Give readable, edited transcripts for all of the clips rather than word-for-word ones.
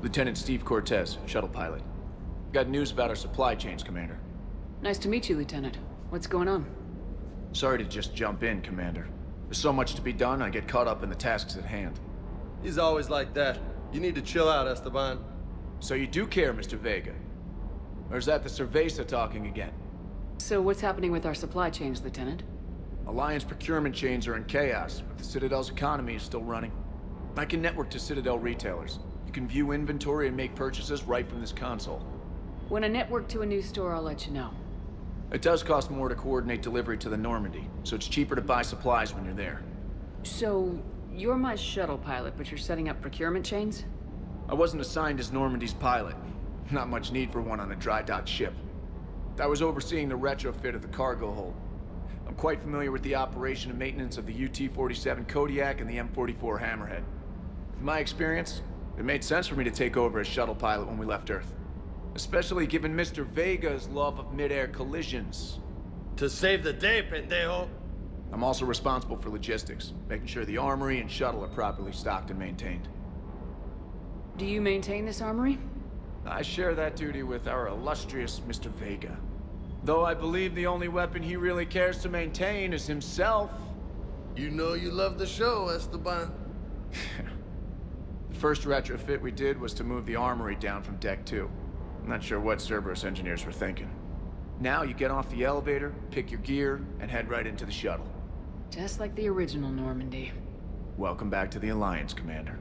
Lieutenant Steve Cortez, shuttle pilot. Got news about our supply chains, Commander. Nice to meet you, Lieutenant. What's going on? Sorry to just jump in, Commander. There's so much to be done, I get caught up in the tasks at hand. He's always like that. You need to chill out, Esteban. So you do care, Mr. Vega? Or is that the Cerveza talking again? So what's happening with our supply chains, Lieutenant? Alliance procurement chains are in chaos, but the Citadel's economy is still running. I can network to Citadel retailers. You can view inventory and make purchases right from this console. When I network to a new store, I'll let you know. It does cost more to coordinate delivery to the Normandy, so it's cheaper to buy supplies when you're there. So, you're my shuttle pilot, but you're setting up procurement chains? I wasn't assigned as Normandy's pilot. Not much need for one on a dry dock ship. I was overseeing the retrofit of the cargo hold. I'm quite familiar with the operation and maintenance of the UT-47 Kodiak and the M44 Hammerhead. In my experience, it made sense for me to take over as shuttle pilot when we left Earth. Especially given Mr. Vega's love of mid-air collisions. To save the day, pendejo. I'm also responsible for logistics, making sure the armory and shuttle are properly stocked and maintained. Do you maintain this armory? I share that duty with our illustrious Mr. Vega. Though I believe the only weapon he really cares to maintain is himself. You know you love the show, Esteban. The first retrofit we did was to move the armory down from Deck 2. I'm not sure what Cerberus engineers were thinking. Now you get off the elevator, pick your gear, and head right into the shuttle. Just like the original Normandy. Welcome back to the Alliance, Commander.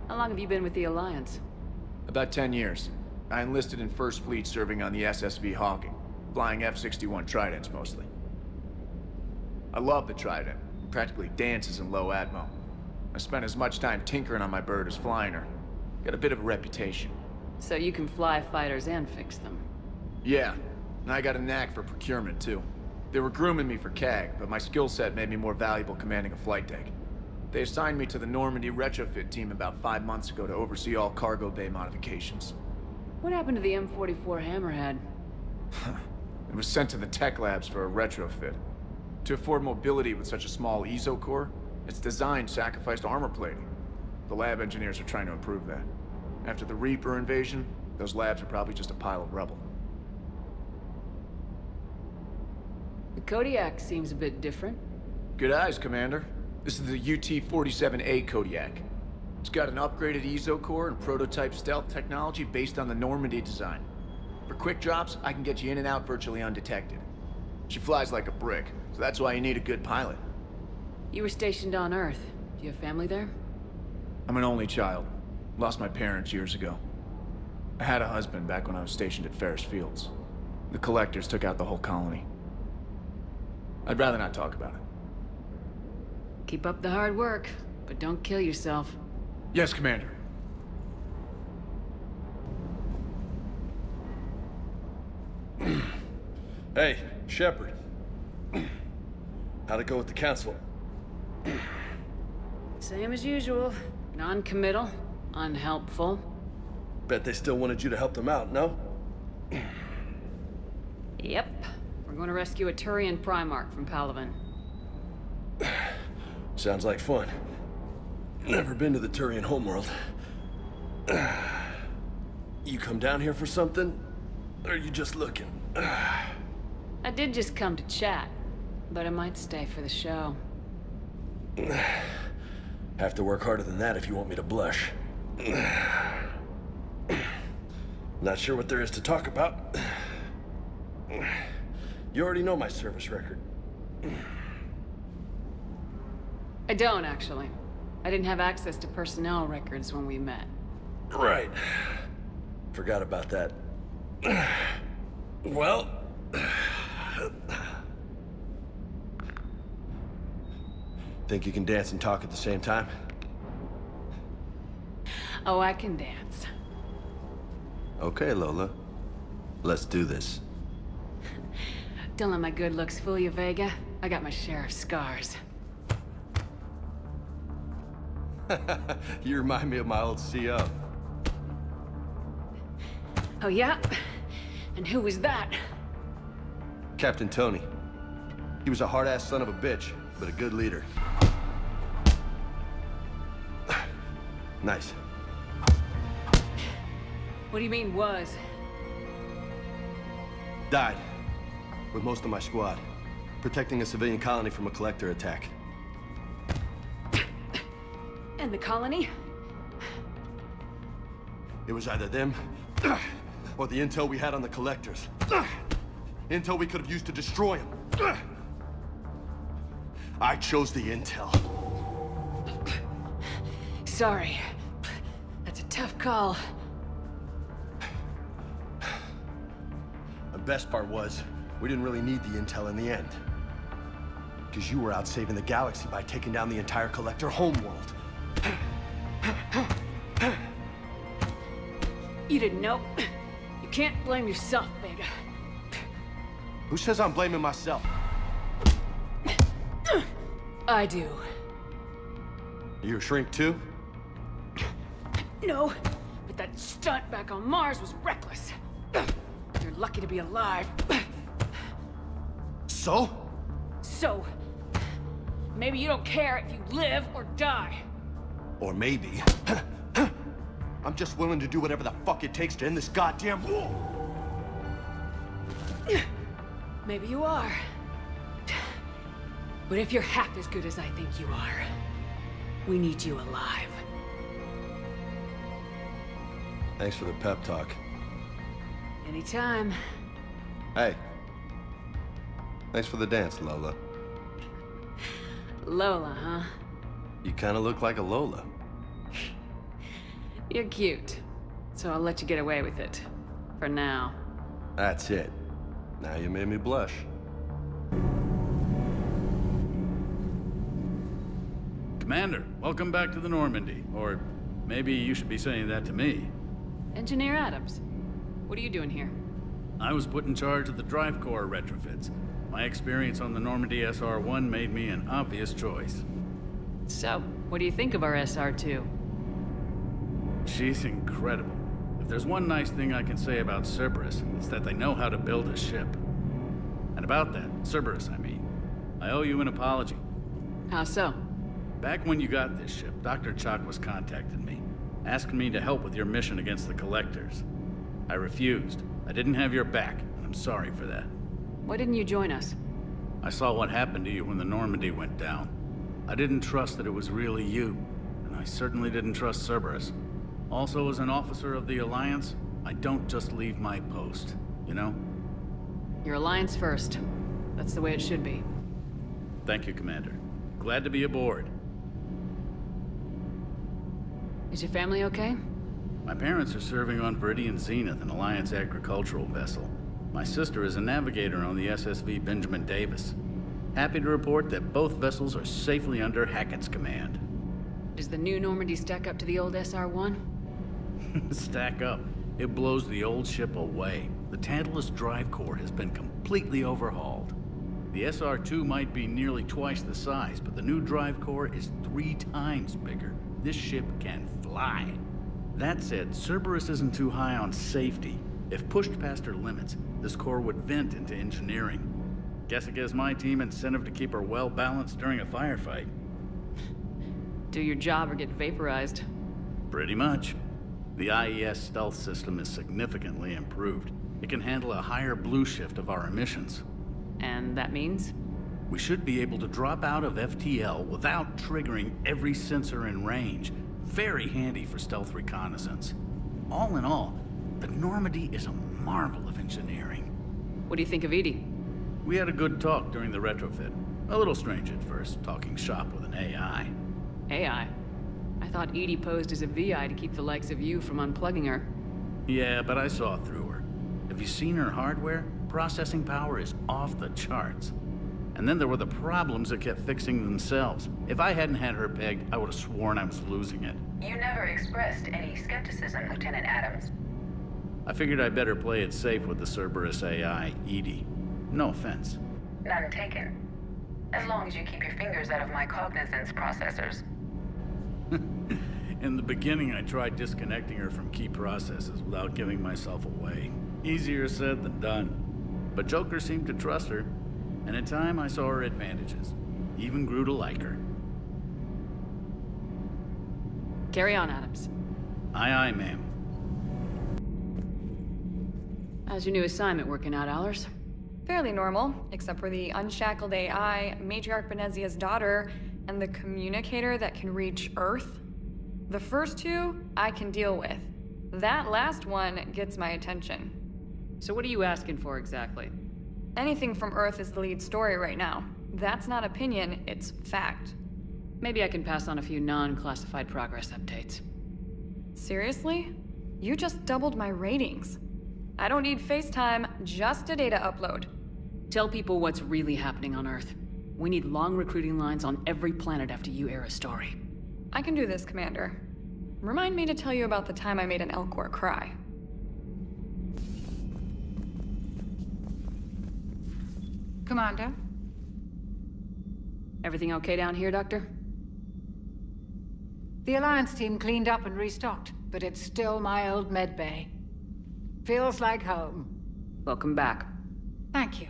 How long have you been with the Alliance? About 10 years. I enlisted in First Fleet serving on the SSV Hawking, flying F-61 Tridents mostly. I love the Trident. It practically dances in low atmo. I spent as much time tinkering on my bird as flying her. Got a bit of a reputation. So you can fly fighters and fix them? Yeah, and I got a knack for procurement too. They were grooming me for CAG, but my skill set made me more valuable commanding a flight deck. They assigned me to the Normandy retrofit team about 5 months ago to oversee all cargo bay modifications. What happened to the M44 Hammerhead? It was sent to the tech labs for a retrofit. To afford mobility with such a small ESO core, its design sacrificed armor plating. The lab engineers are trying to improve that. After the Reaper invasion, those labs are probably just a pile of rubble. The Kodiak seems a bit different. Good eyes, Commander. This is the UT-47A Kodiak. It's got an upgraded ESO core and prototype stealth technology based on the Normandy design. For quick drops, I can get you in and out virtually undetected. She flies like a brick, so that's why you need a good pilot. You were stationed on Earth. Do you have family there? I'm an only child. Lost my parents years ago. I had a husband back when I was stationed at Ferris Fields. The collectors took out the whole colony. I'd rather not talk about it. Keep up the hard work, but don't kill yourself. Yes, Commander. Hey, Shepard. How'd it go with the council? Same as usual. Non-committal, unhelpful. Bet they still wanted you to help them out, no? Yep. We're going to rescue a Turian Primarch from Palaven. Sounds like fun. Never been to the Turian homeworld. You come down here for something? Or are you just looking? I did just come to chat, but I might stay for the show. Have to work harder than that if you want me to blush. Not sure what there is to talk about. You already know my service record. I don't, actually. I didn't have access to personnel records when we met. Right. Forgot about that. Well... Think you can dance and talk at the same time? Oh, I can dance. Okay, Lola. Let's do this. Don't let my good looks fool you, Vega. I got my share of scars. You remind me of my old CO. Oh, yeah? And who was that? Captain Tony. He was a hard-ass son of a bitch, but a good leader. Nice. What do you mean, was? Died. With most of my squad. Protecting a civilian colony from a collector attack. And the colony? It was either them, or the intel we had on the collectors. Intel we could have used to destroy them. I chose the intel. Sorry. That's a tough call. The best part was, we didn't really need the intel in the end. Because you were out saving the galaxy by taking down the entire collector homeworld. You didn't know. You can't blame yourself, Vega. Who says I'm blaming myself? I do. You a shrink too? No, but that stunt back on Mars was reckless. You're lucky to be alive. So? So, maybe you don't care if you live or die. Or maybe... I'm just willing to do whatever the fuck it takes to end this goddamn war! Maybe you are. But if you're half as good as I think you are, we need you alive. Thanks for the pep talk. Anytime. Hey. Thanks for the dance, Lola. Lola, huh? You kinda look like a Lola. You're cute. So I'll let you get away with it. For now. That's it. Now you made me blush. Commander, welcome back to the Normandy. Or maybe you should be saying that to me. Engineer Adams, what are you doing here? I was put in charge of the drive core retrofits. My experience on the Normandy SR-1 made me an obvious choice. So, what do you think of our SR-2? She's incredible. If there's one nice thing I can say about Cerberus, it's that they know how to build a ship. And about that, Cerberus, I mean, I owe you an apology. How so? Back when you got this ship, Dr. Chakwas contacted me, asking me to help with your mission against the Collectors. I refused. I didn't have your back, and I'm sorry for that. Why didn't you join us? I saw what happened to you when the Normandy went down. I didn't trust that it was really you, and I certainly didn't trust Cerberus. Also, as an officer of the Alliance, I don't just leave my post, you know? Your Alliance first. That's the way it should be. Thank you, Commander. Glad to be aboard. Is your family okay? My parents are serving on Viridian Zenith, an Alliance agricultural vessel. My sister is a navigator on the SSV Benjamin Davis. Happy to report that both vessels are safely under Hackett's command. Does the new Normandy stack up to the old SR-1? Stack up. It blows the old ship away. The Tantalus drive core has been completely overhauled. The SR-2 might be nearly twice the size, but the new drive core is 3 times bigger. This ship can fly. That said, Cerberus isn't too high on safety. If pushed past her limits, this core would vent into engineering. Guess it gives my team incentive to keep her well-balanced during a firefight. Do your job or get vaporized. Pretty much. The IES stealth system is significantly improved. It can handle a higher blue shift of our emissions. And that means? We should be able to drop out of FTL without triggering every sensor in range. Very handy for stealth reconnaissance. All in all, the Normandy is a marvel of engineering. What do you think of Edie? We had a good talk during the retrofit. A little strange at first, talking shop with an AI. AI? I thought Edie posed as a VI to keep the likes of you from unplugging her. Yeah, but I saw through her. Have you seen her hardware? Processing power is off the charts. And then there were the problems that kept fixing themselves. If I hadn't had her pegged, I would have sworn I was losing it. You never expressed any skepticism, Lieutenant Adams. I figured I'd better play it safe with the Cerberus AI, Edie. No offense. None taken. As long as you keep your fingers out of my cognizance processors. In the beginning, I tried disconnecting her from key processes without giving myself away. Easier said than done. But Joker seemed to trust her, and in time I saw her advantages. Even grew to like her. Carry on, Adams. Aye, aye, ma'am. How's your new assignment working out, Allers? Fairly normal, except for the unshackled AI, Matriarch Benezia's daughter, and the communicator that can reach Earth. The first two, I can deal with. That last one gets my attention. So what are you asking for exactly? Anything from Earth is the lead story right now. That's not opinion, it's fact. Maybe I can pass on a few non-classified progress updates. Seriously? You just doubled my ratings. I don't need FaceTime, just a data upload. Tell people what's really happening on Earth. We need long recruiting lines on every planet after you air a story. I can do this, Commander. Remind me to tell you about the time I made an Elcor cry. Commander? Everything okay down here, Doctor? The Alliance team cleaned up and restocked, but it's still my old medbay. Feels like home. Welcome back. Thank you.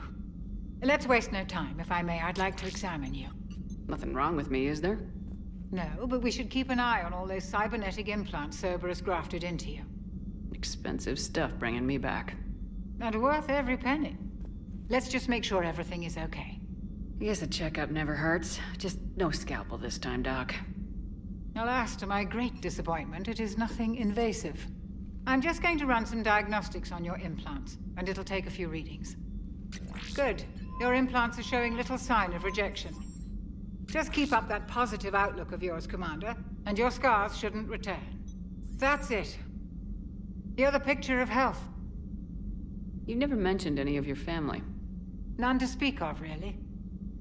Let's waste no time. If I may, I'd like to examine you. Nothing wrong with me, is there? No, but we should keep an eye on all those cybernetic implants Cerberus grafted into you. Expensive stuff bringing me back. And worth every penny. Let's just make sure everything is okay. I guess a checkup never hurts. Just no scalpel this time, Doc. Alas, to my great disappointment, it is nothing invasive. I'm just going to run some diagnostics on your implants, and it'll take a few readings. Good. Your implants are showing little sign of rejection. Just keep up that positive outlook of yours, Commander, and your scars shouldn't return. That's it. You're the picture of health. You never mentioned any of your family. None to speak of, really.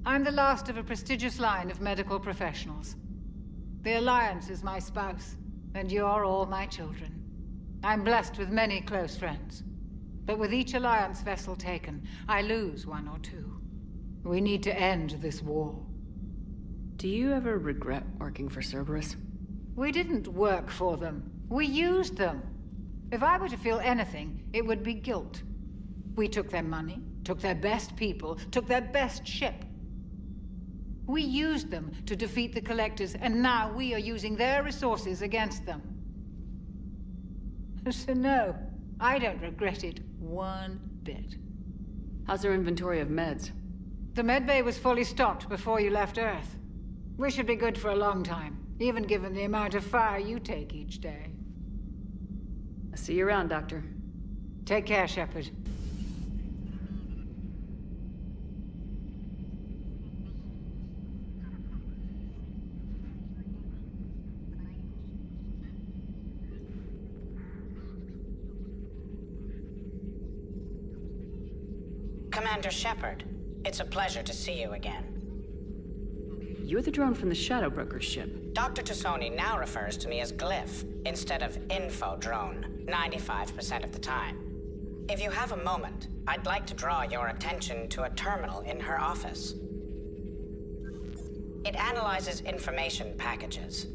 I'm the last of a prestigious line of medical professionals. The Alliance is my spouse, and you're all my children. I'm blessed with many close friends. But with each Alliance vessel taken, I lose one or two. We need to end this war. Do you ever regret working for Cerberus? We didn't work for them. We used them. If I were to feel anything, it would be guilt. We took their money, took their best people, took their best ship. We used them to defeat the Collectors, and now we are using their resources against them. So no, I don't regret it one bit. How's their inventory of meds? The medbay was fully stocked before you left Earth. We should be good for a long time, even given the amount of fire you take each day. I'll see you around, Doctor. Take care, Shepard. Commander Shepard, it's a pleasure to see you again. You're the drone from the Shadow Broker's ship. Dr. Tassoni now refers to me as Glyph, instead of Info Drone, 95% of the time. If you have a moment, I'd like to draw your attention to a terminal in her office. It analyzes information packages.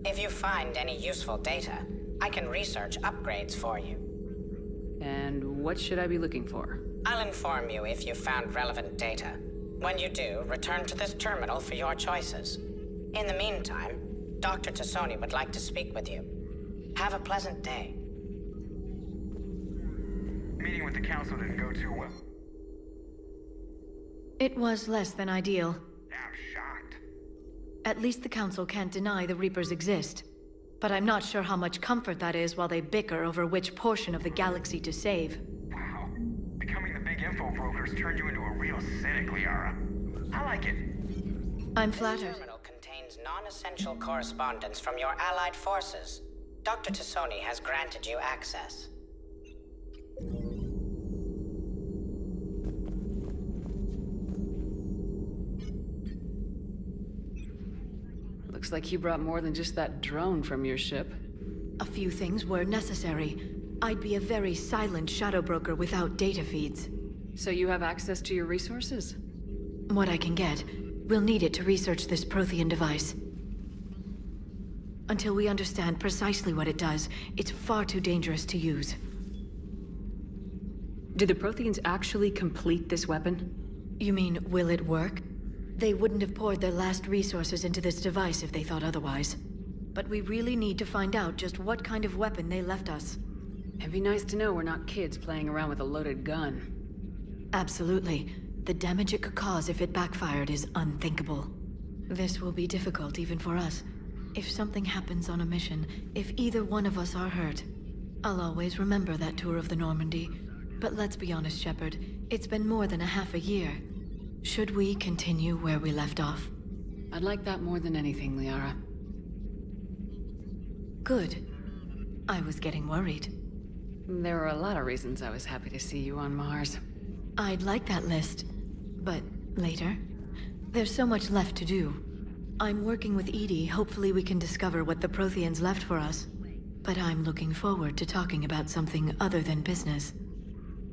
If you find any useful data, I can research upgrades for you. And what should I be looking for? I'll inform you if you found relevant data. When you do, return to this terminal for your choices. In the meantime, Dr. Tassoni would like to speak with you. Have a pleasant day. Meeting with the Council didn't go too well. It was less than ideal. I'm shocked. At least the Council can't deny the Reapers exist. But I'm not sure how much comfort that is while they bicker over which portion of the galaxy to save. Wow. Becoming the big info brokers turned you into a real cynic, Liara. I like it. I'm This flattered. terminal contains non-essential correspondence from your allied forces. Dr. Tassoni has granted you access. Looks like you brought more than just that drone from your ship. A few things were necessary. I'd be a very silent shadow broker without data feeds. So you have access to your resources? What I can get. We'll need it to research this Prothean device. Until we understand precisely what it does, it's far too dangerous to use. Did the Protheans actually complete this weapon? You mean, will it work? They wouldn't have poured their last resources into this device if they thought otherwise. but we really need to find out just what kind of weapon they left us. It'd be nice to know we're not kids playing around with a loaded gun. Absolutely. The damage it could cause if it backfired is unthinkable. This will be difficult even for us. If something happens on a mission, if either one of us are hurt, I'll always remember that tour of the Normandy. But let's be honest, Shepard, it's been more than a half a year. Should we continue where we left off? I'd like that more than anything, Liara. Good. I was getting worried. There were a lot of reasons I was happy to see you on Mars. I'd like that list, but later. There's so much left to do. I'm working with EDI. Hopefully we can discover what the Protheans left for us. But I'm looking forward to talking about something other than business.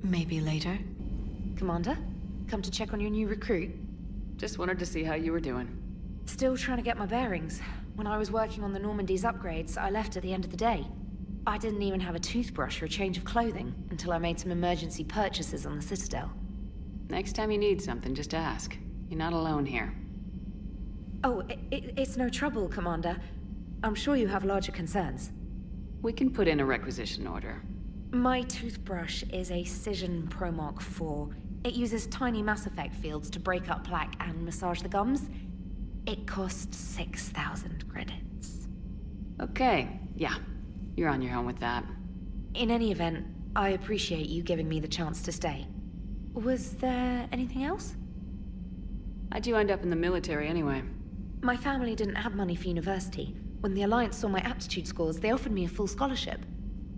Maybe later? Commander, come to check on your new recruit. Just wanted to see how you were doing. Still trying to get my bearings. When I was working on the Normandy's upgrades, I left at the end of the day. I didn't even have a toothbrush or a change of clothing until I made some emergency purchases on the Citadel. Next time you need something, just ask. You're not alone here. Oh, it's no trouble, Commander. I'm sure you have larger concerns. We can put in a requisition order. My toothbrush is a Cision Pro Mark IV. It uses tiny Mass Effect fields to break up plaque and massage the gums. It costs 6,000 credits. Okay, yeah. You're on your own with that. In any event, I appreciate you giving me the chance to stay. Was there anything else? How'd you end up in the military anyway? My family didn't have money for university. When the Alliance saw my aptitude scores, they offered me a full scholarship.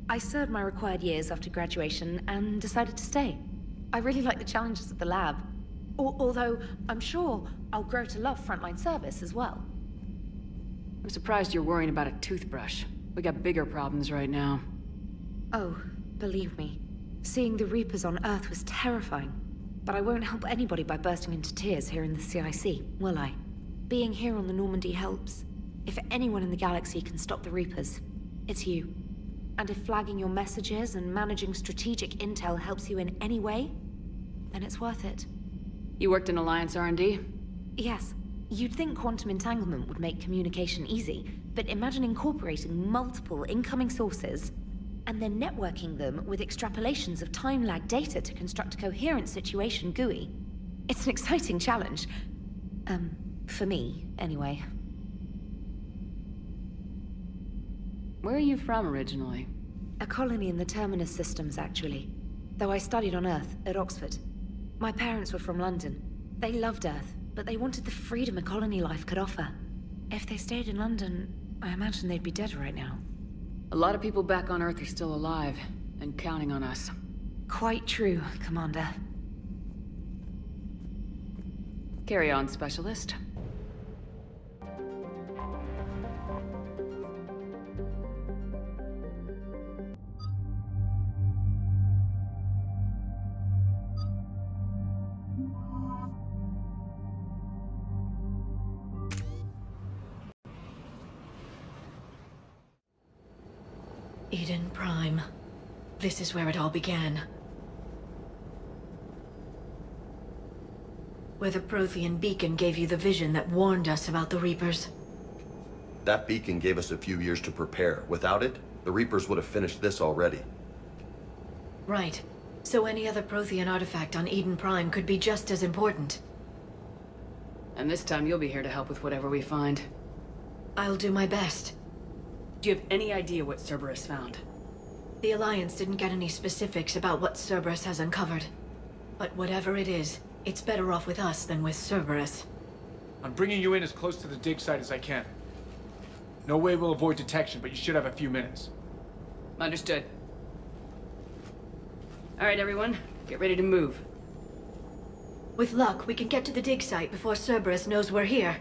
I served my required years after graduation and decided to stay. I really like the challenges of the lab. Although, I'm sure I'll grow to love frontline service as well. I'm surprised you're worrying about a toothbrush. We got bigger problems right now. Oh, believe me. Seeing the Reapers on Earth was terrifying. But I won't help anybody by bursting into tears here in the CIC, will I? Being here on the Normandy helps. If anyone in the galaxy can stop the Reapers, it's you. And if flagging your messages and managing strategic intel helps you in any way, then it's worth it. You worked in Alliance R&D? Yes. You'd think quantum entanglement would make communication easy, but imagine incorporating multiple incoming sources and then networking them with extrapolations of time-lag data to construct a coherent situation GUI. It's an exciting challenge. For me, anyway. Where are you from originally? A colony in the Terminus systems, actually. Though I studied on Earth, at Oxford. My parents were from London. They loved Earth, but they wanted the freedom a colony life could offer. If they stayed in London, I imagine they'd be dead right now. A lot of people back on Earth are still alive, and counting on us. Quite true, Commander. Carry on, Specialist. Eden Prime. This is where it all began. Where the Prothean beacon gave you the vision that warned us about the Reapers. That beacon gave us a few years to prepare. Without it, the Reapers would have finished this already. Right. So any other Prothean artifact on Eden Prime could be just as important. And this time you'll be here to help with whatever we find. I'll do my best. Do you have any idea what Cerberus found? The Alliance didn't get any specifics about what Cerberus has uncovered. But whatever it is, it's better off with us than with Cerberus. I'm bringing you in as close to the dig site as I can. No way we'll avoid detection, but you should have a few minutes. Understood. All right, everyone. Get ready to move. With luck, we can get to the dig site before Cerberus knows we're here.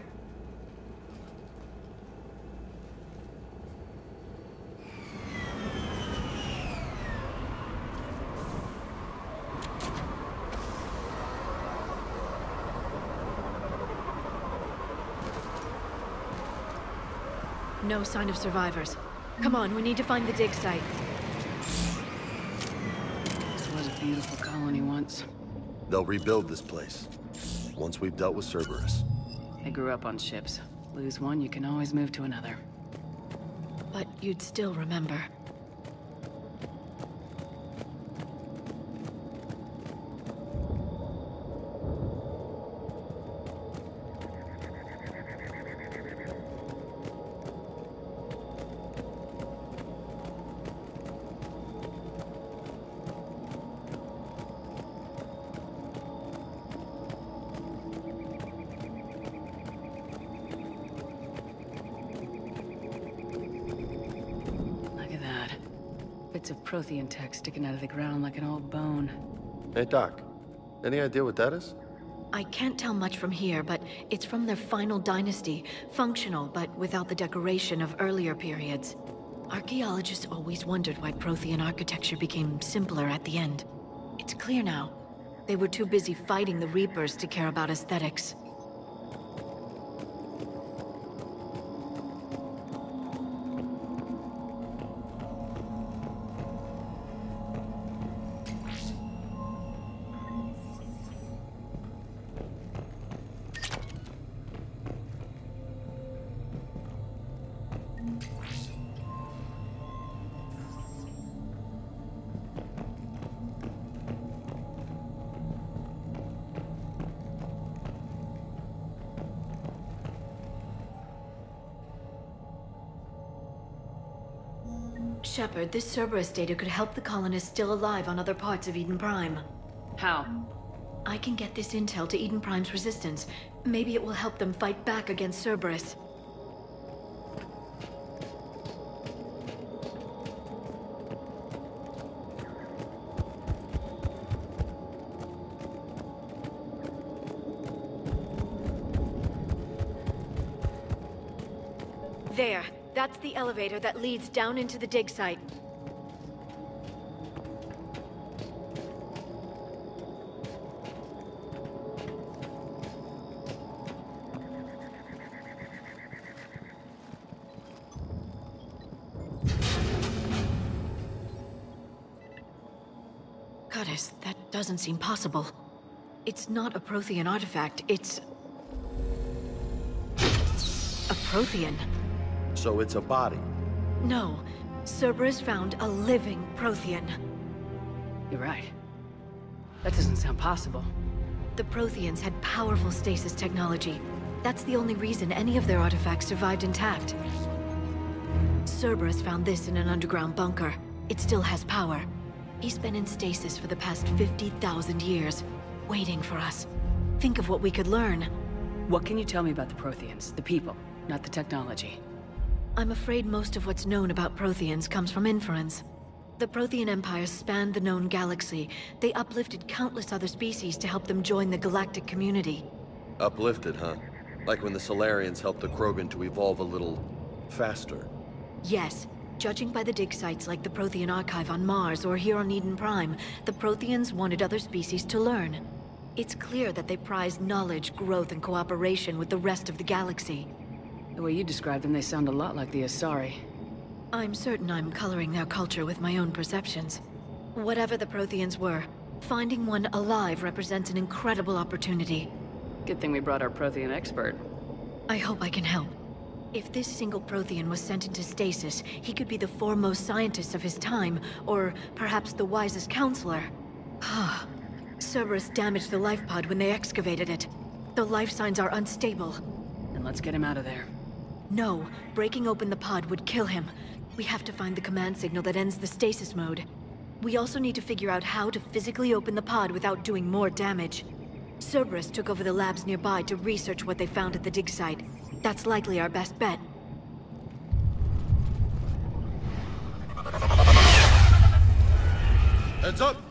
No sign of survivors. Come on, we need to find the dig site. This was a beautiful colony once. They'll rebuild this place, once we've dealt with Cerberus. I grew up on ships. Lose one, you can always move to another. but you'd still remember. Bits of Prothean tech sticking out of the ground like an old bone. Hey, Doc. Any idea what that is? I can't tell much from here, but it's from their final dynasty. Functional, but without the decoration of earlier periods. Archaeologists always wondered why Prothean architecture became simpler at the end. It's clear now. They were too busy fighting the Reapers to care about aesthetics. Shepard, this Cerberus data could help the colonists still alive on other parts of Eden Prime. How? I can get this intel to Eden Prime's resistance. Maybe it will help them fight back against Cerberus. There. That's the elevator that leads down into the dig site. Goddess, that doesn't seem possible. It's not a Prothean artifact, it's... a Prothean. So it's a body? No. Cerberus found a living Prothean. You're right. That doesn't sound possible. The Protheans had powerful stasis technology. That's the only reason any of their artifacts survived intact. Cerberus found this in an underground bunker. It still has power. He's been in stasis for the past 50,000 years, waiting for us. Think of what we could learn. What can you tell me about the Protheans, the people, not the technology? I'm afraid most of what's known about Protheans comes from inference. The Prothean Empire spanned the known galaxy. They uplifted countless other species to help them join the galactic community. Uplifted, huh? Like when the Solarians helped the Krogan to evolve a little... faster. Yes. Judging by the dig sites like the Prothean Archive on Mars or here on Eden Prime, the Protheans wanted other species to learn. It's clear that they prized knowledge, growth, and cooperation with the rest of the galaxy. The way you describe them, they sound a lot like the Asari. I'm certain I'm coloring their culture with my own perceptions. Whatever the Protheans were, finding one alive represents an incredible opportunity. Good thing we brought our Prothean expert. I hope I can help. If this single Prothean was sent into stasis, he could be the foremost scientist of his time, or perhaps the wisest counselor. Cerberus damaged the life pod when they excavated it. The life signs are unstable. Then let's get him out of there. No, breaking open the pod would kill him. We have to find the command signal that ends the stasis mode. We also need to figure out how to physically open the pod without doing more damage. Cerberus took over the labs nearby to research what they found at the dig site. That's likely our best bet. Heads up!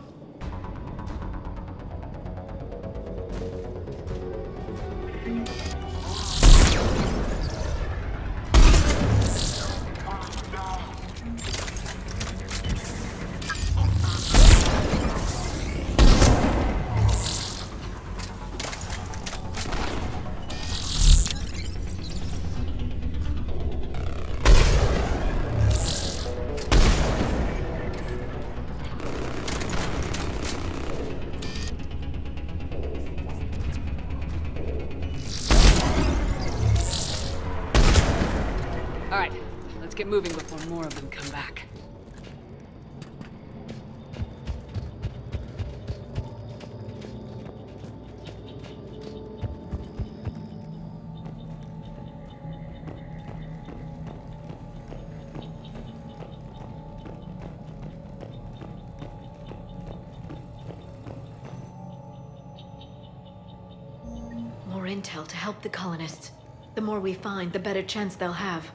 Let's get moving before more of them come back. More intel to help the colonists. The more we find, the better chance they'll have.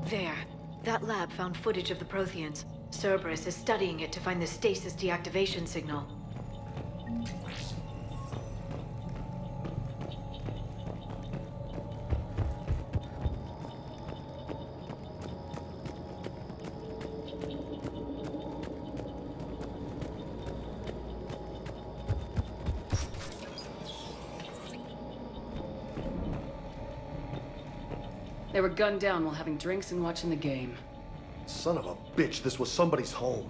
There. That lab found footage of the Protheans. Cerberus is studying it to find the stasis deactivation signal. They were gunned down while having drinks and watching the game. Son of a bitch, this was somebody's home.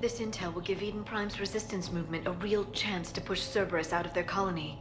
This intel will give Eden Prime's resistance movement a real chance to push Cerberus out of their colony.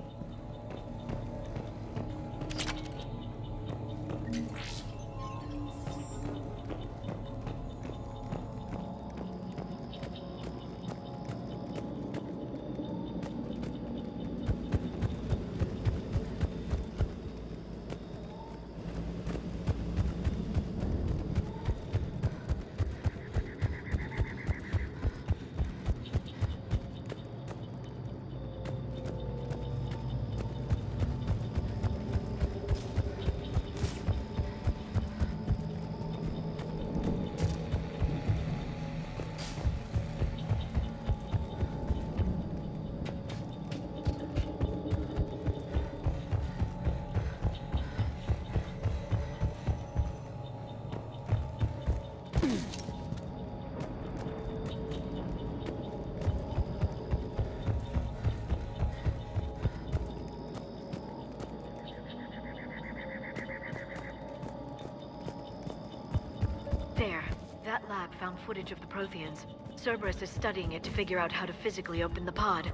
That lab found footage of the Protheans. Cerberus is studying it to figure out how to physically open the pod.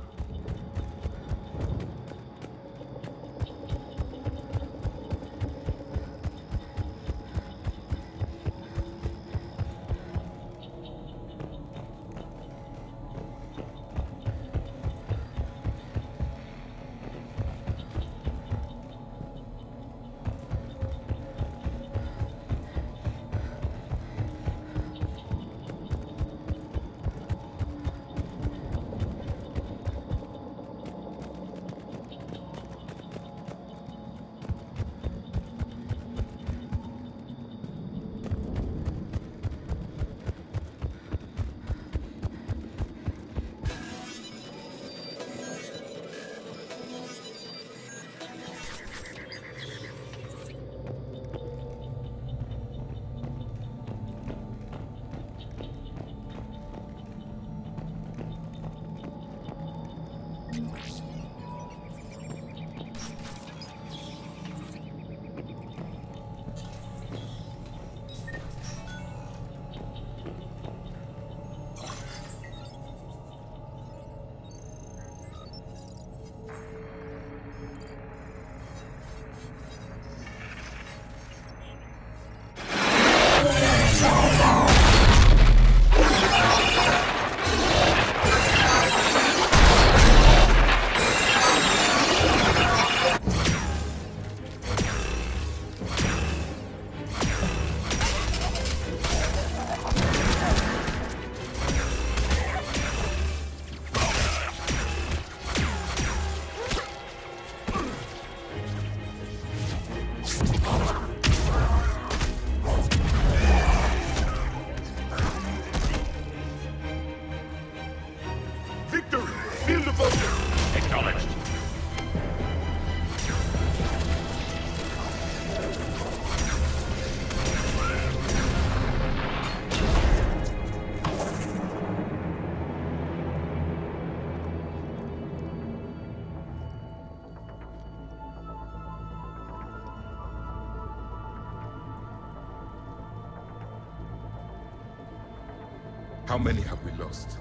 How many have we lost?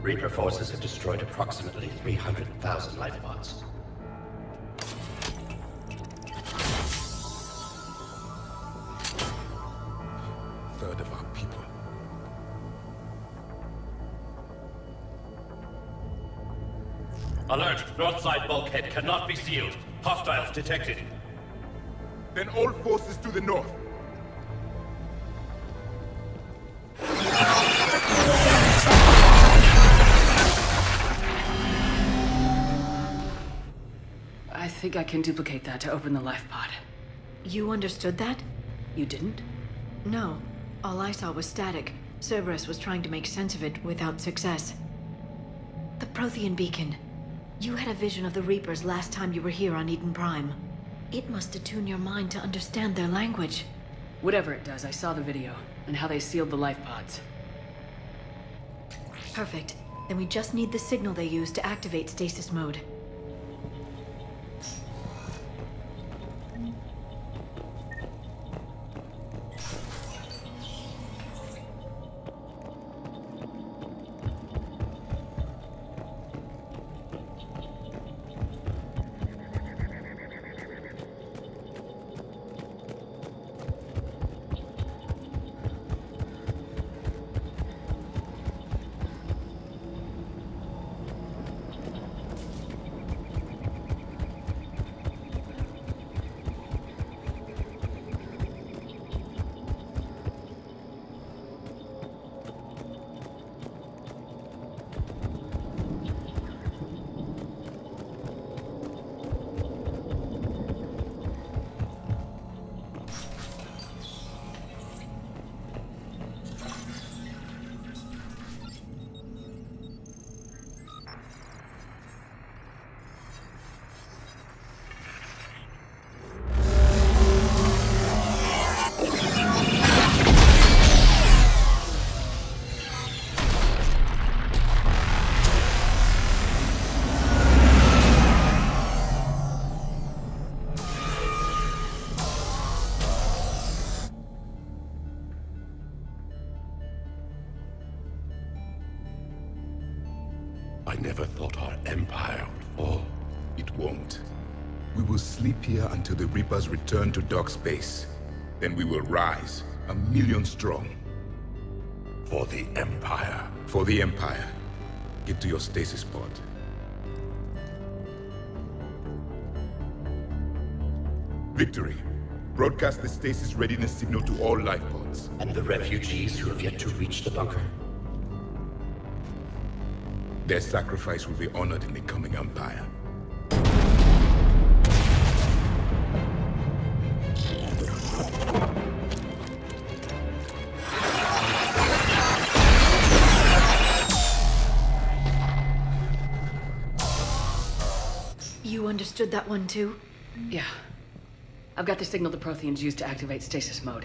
Reaper forces have destroyed approximately 300,000 life pods. Third of our people. Alert! North side bulkhead cannot be sealed. Hostiles detected. Then all forces to the north. I think I can duplicate that to open the life pod. You understood that? You didn't? No. All I saw was static. Cerberus was trying to make sense of it without success. The Prothean beacon. You had a vision of the Reapers last time you were here on Eden Prime. It must attune your mind to understand their language. Whatever it does, I saw the video, and how they sealed the life pods. Perfect. Then we just need the signal they used to activate stasis mode. I never thought our empire would fall. It won't. We will sleep here until the Reapers return to dark space. Then we will rise, 1,000,000 strong. For the Empire. For the Empire. Get to your stasis pod. Victory. Broadcast the stasis readiness signal to all life pods. And the refugees who have yet to reach the bunker? Their sacrifice will be honored in the coming Empire. You understood that one too? Yeah. I've got the signal the Protheans used to activate stasis mode.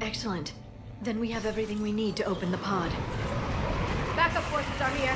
Excellent. Then we have everything we need to open the pod. Backup forces are here.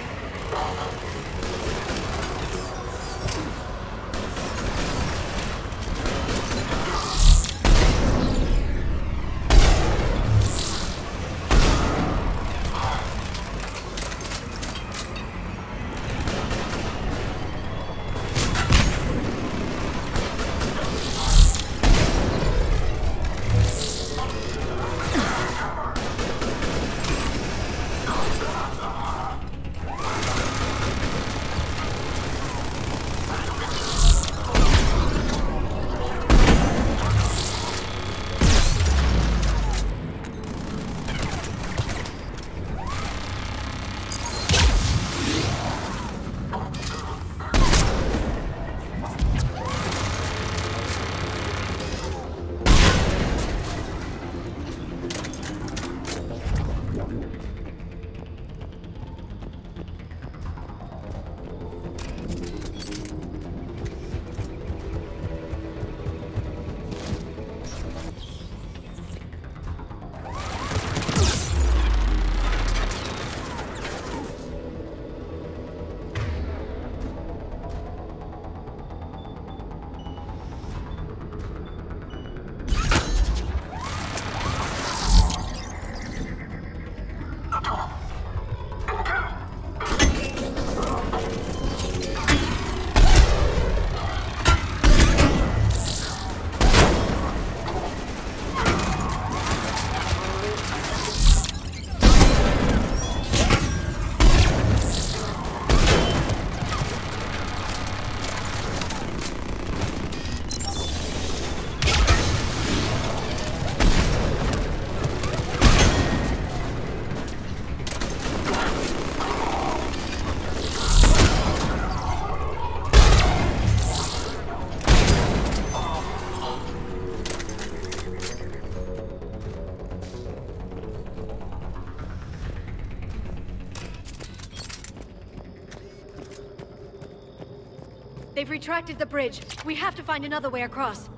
They've retracted the bridge. We have to find another way across.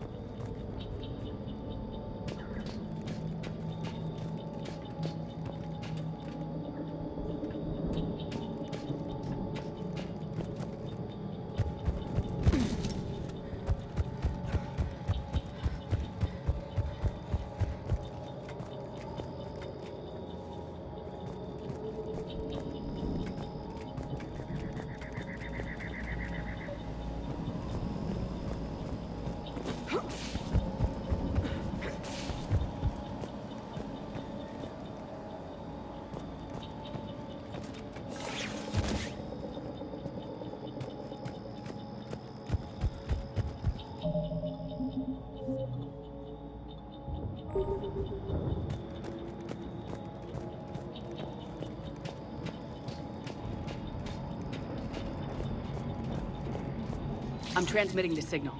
I'm transmitting the signal.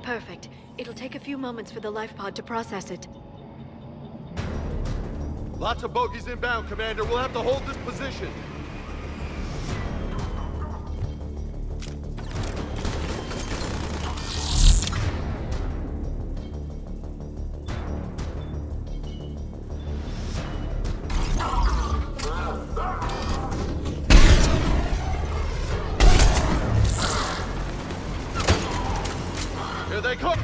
Perfect. It'll take a few moments for the life pod to process it. Lots of bogies inbound, Commander. We'll have to hold this position. Here they come!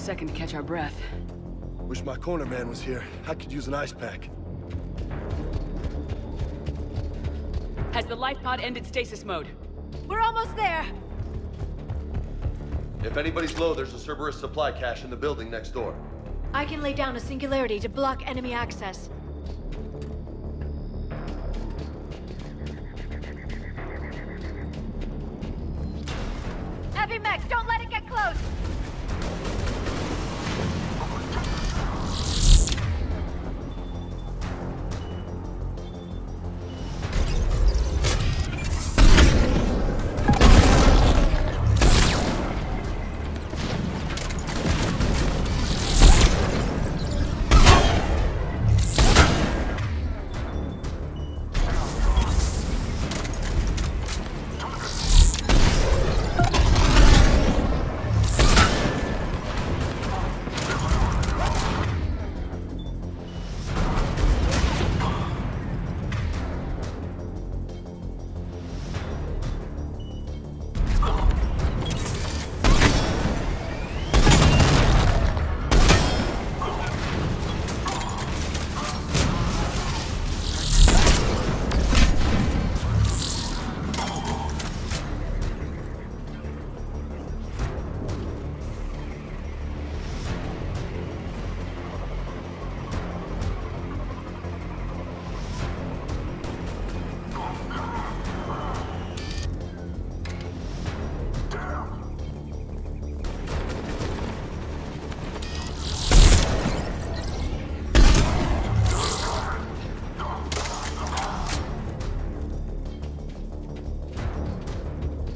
second to catch our breath. Wish my corner man was here. I could use an ice pack. Has the life pod ended stasis mode? We're almost there! If anybody's low, there's a Cerberus supply cache in the building next door. I can lay down a singularity to block enemy access. Heavy mech, don't let it get close!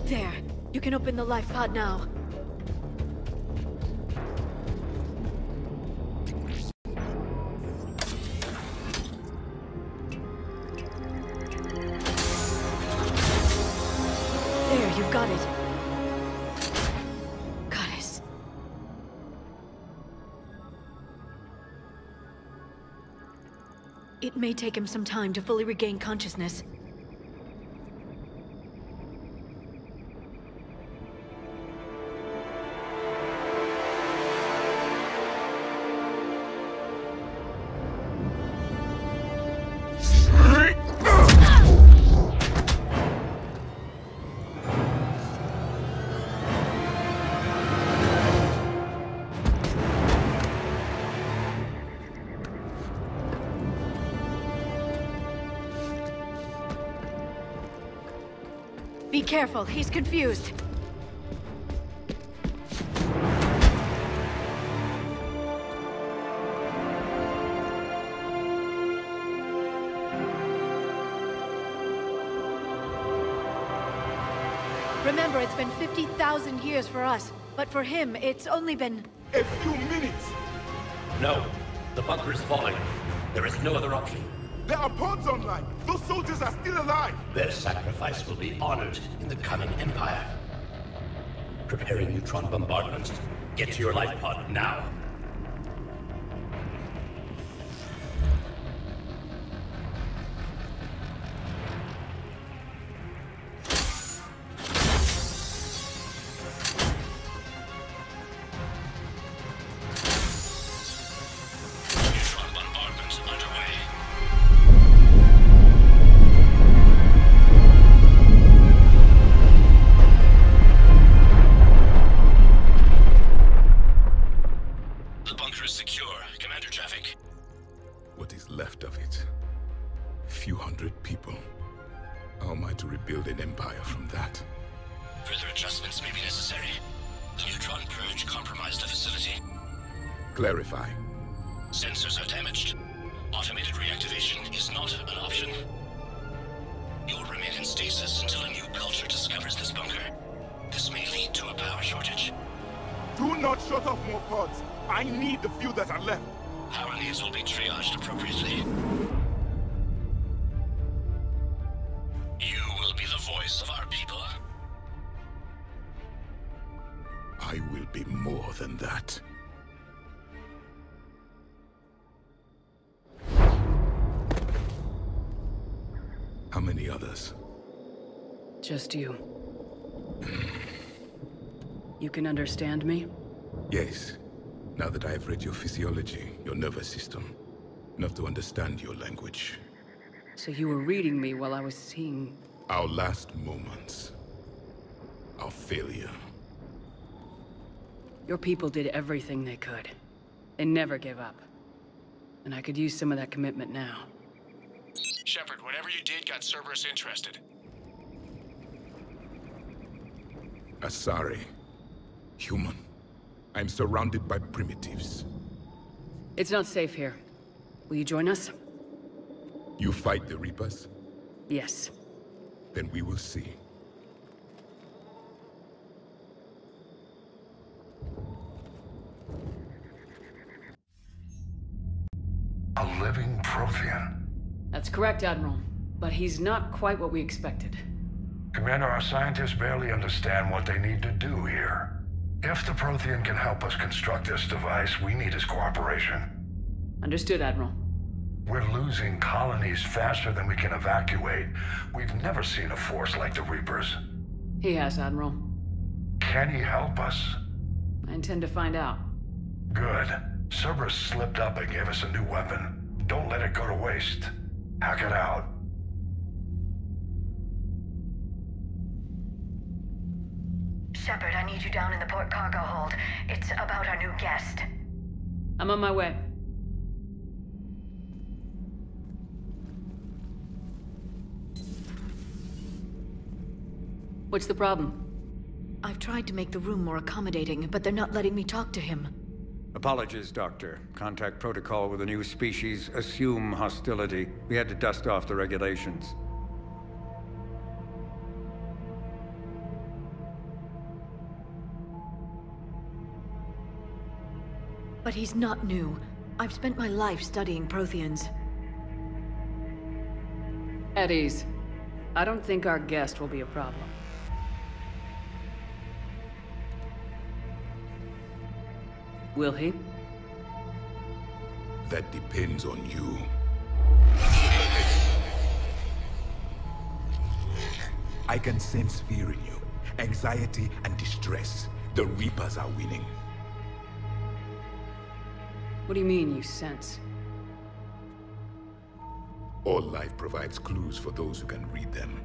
There. You can open the life pod now. There, you've got it. Goddess. It may take him some time to fully regain consciousness. Be careful, he's confused. Remember, it's been 50,000 years for us, but for him, it's only been... A few minutes! No. The bunker is falling. There is no other option. There are pods online! Those soldiers are still alive! Their sacrifice will be honored in the coming Empire. Preparing neutron bombardment. Get to your life pod now. Clarify. Sensors are damaged. Automated reactivation is not an option. You'll remain in stasis until a new culture discovers this bunker. This may lead to a power shortage. Do not shut off more pods. I need the few that are left. Power needs will be triaged appropriately. You will be the voice of our people. I will be more than that. How many others? Just you. You can understand me? Yes. Now that I've read your physiology, your nervous system, enough to understand your language. So you were reading me while I was seeing... Our last moments. Our failure. Your people did everything they could. They never gave up. And I could use some of that commitment now. Shepard, whatever you did got Cerberus interested. Asari. Human. I'm surrounded by primitives. It's not safe here. Will you join us? You fight the Reapers? Yes. Then we will see. A living Prothean. That's correct, Admiral. But he's not quite what we expected. Commander, our scientists barely understand what they need to do here. If the Prothean can help us construct this device, we need his cooperation. Understood, Admiral. We're losing colonies faster than we can evacuate. We've never seen a force like the Reapers. He has, Admiral. Can he help us? I intend to find out. Good. Cerberus slipped up and gave us a new weapon. Don't let it go to waste. Hack it out. Shepard, I need you down in the port cargo hold. It's about our new guest. I'm on my way. What's the problem? I've tried to make the room more accommodating, but they're not letting me talk to him. Apologies, Doctor. Contact protocol with a new species. Assume hostility. We had to dust off the regulations. But he's not new. I've spent my life studying Protheans. At ease. I don't think our guest will be a problem. Will he? That depends on you. I can sense fear in you, anxiety and distress. The Reapers are winning. What do you mean, you sense? All life provides clues for those who can read them.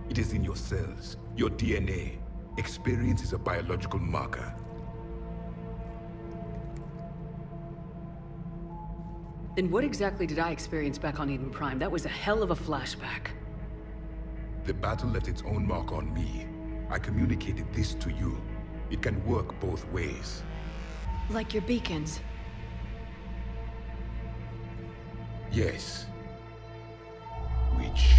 It is in your cells, your DNA. Experience is a biological marker. Then what exactly did I experience back on Eden Prime? That was a hell of a flashback. The battle left its own mark on me. I communicated this to you. It can work both ways. Like your beacons? Yes. Which...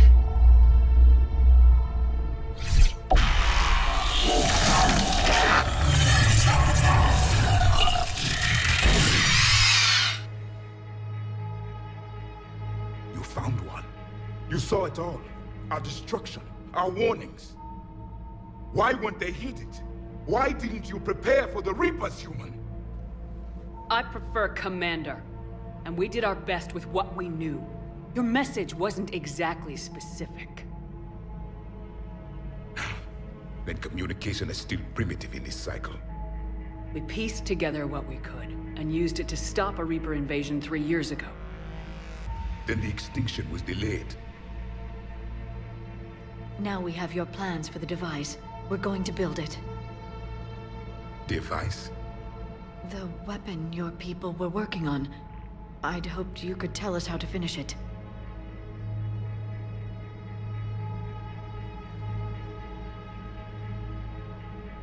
You found one. You saw it all. Our destruction, our warnings. Why weren't they heeded? Why didn't you prepare for the Reapers, human? I prefer Commander. And we did our best with what we knew. Your message wasn't exactly specific. Then communication is still primitive in this cycle. We pieced together what we could, and used it to stop a Reaper invasion 3 years ago. Then the extinction was delayed. Now we have your plans for the device. We're going to build it. Device? The weapon your people were working on. I'd hoped you could tell us how to finish it.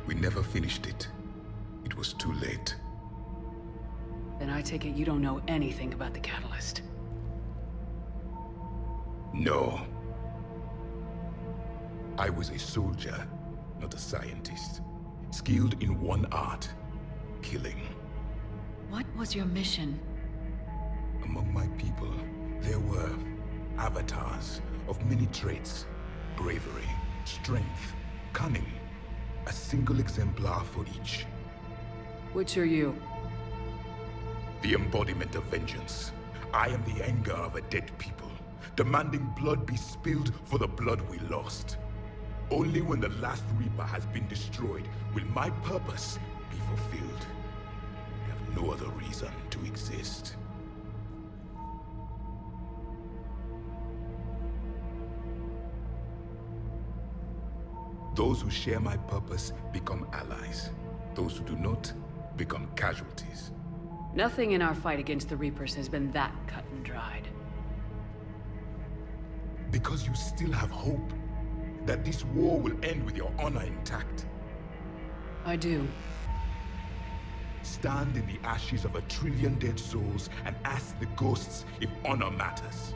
We never finished it. It was too late. Then I take it you don't know anything about the catalyst. No. I was a soldier, not a scientist. Skilled in one art, killing. What was your mission? Among my people, there were avatars of many traits. Bravery, strength, cunning. A single exemplar for each. Which are you? The embodiment of vengeance. I am the anger of a dead people, demanding blood be spilled for the blood we lost. Only when the last Reaper has been destroyed will my purpose be fulfilled. I have no other reason to exist. Those who share my purpose become allies. Those who do not become casualties. Nothing in our fight against the Reapers has been that cut and dried. Because you still have hope that this war will end with your honor intact. I do. Stand in the ashes of 1 trillion dead souls and ask the ghosts if honor matters.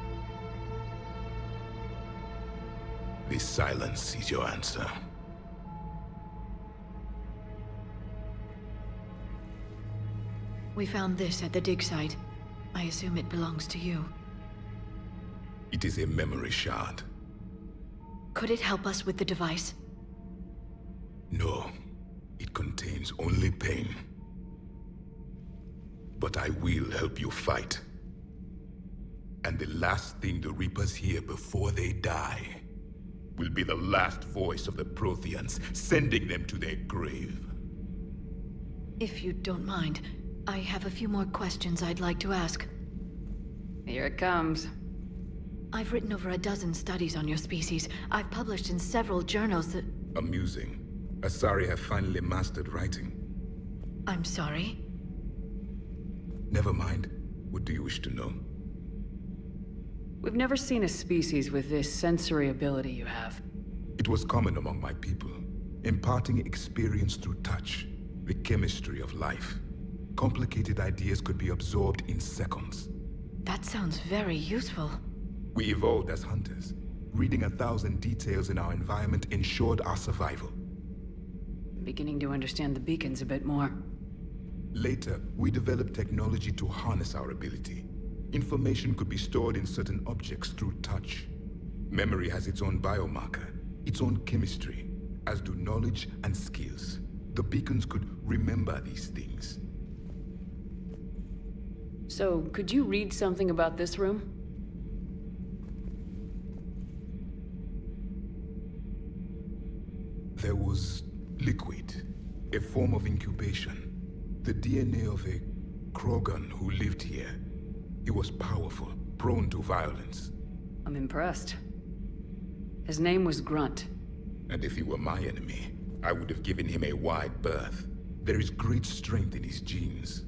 This silence is your answer. We found this at the dig site. I assume it belongs to you. It is a memory shard. Could it help us with the device? No. It contains only pain. But I will help you fight. And the last thing the Reapers hear before they die will be the last voice of the Protheans, sending them to their grave. If you don't mind, I have a few more questions I'd like to ask. Here it comes. I've written over a dozen studies on your species. I've published in several journals that... Amusing. Asari have finally mastered writing. I'm sorry? Never mind. What do you wish to know? We've never seen a species with this sensory ability you have. It was common among my people, imparting experience through touch, the chemistry of life. Complicated ideas could be absorbed in seconds. That sounds very useful. We evolved as hunters. Reading 1,000 details in our environment ensured our survival. I'm beginning to understand the beacons a bit more. Later, we developed technology to harness our ability. Information could be stored in certain objects through touch. Memory has its own biomarker, its own chemistry, as do knowledge and skills. The beacons could remember these things. So, could you read something about this room? There was liquid, a form of incubation. The DNA of a Krogan who lived here. He was powerful, prone to violence. I'm impressed. His name was Grunt. And if he were my enemy, I would have given him a wide berth. There is great strength in his genes.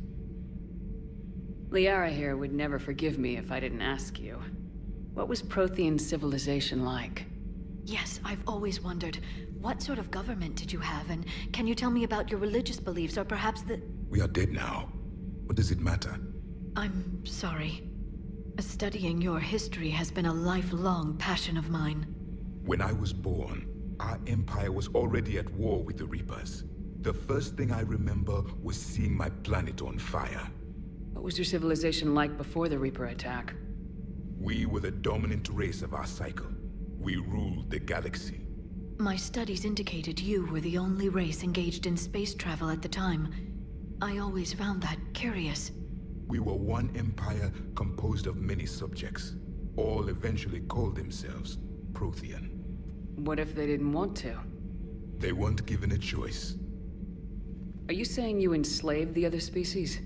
Liara here would never forgive me if I didn't ask you. What was Prothean civilization like? Yes, I've always wondered, what sort of government did you have, and can you tell me about your religious beliefs, or perhaps the... We are dead now. What does it matter? I'm sorry. Studying your history has been a lifelong passion of mine. When I was born, our empire was already at war with the Reapers. The first thing I remember was seeing my planet on fire. What was your civilization like before the Reaper attack? We were the dominant race of our cycle. We ruled the galaxy. My studies indicated you were the only race engaged in space travel at the time. I always found that curious. We were one empire composed of many subjects. All eventually called themselves Prothean. What if they didn't want to? They weren't given a choice. Are you saying you enslaved the other species?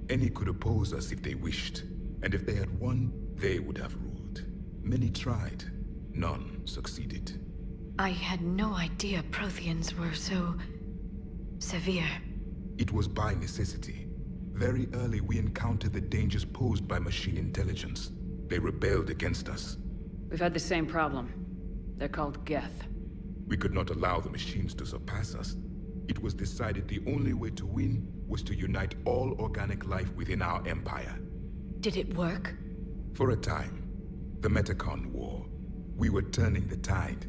Any could oppose us if they wished. And if they had won, they would have ruled. Many tried. None succeeded. I had no idea Protheans were so... severe. It was by necessity. Very early we encountered the dangers posed by machine intelligence. They rebelled against us. We've had the same problem. They're called Geth. We could not allow the machines to surpass us. It was decided the only way to win was to unite all organic life within our empire. Did it work? For a time. The Metacon War. We were turning the tide.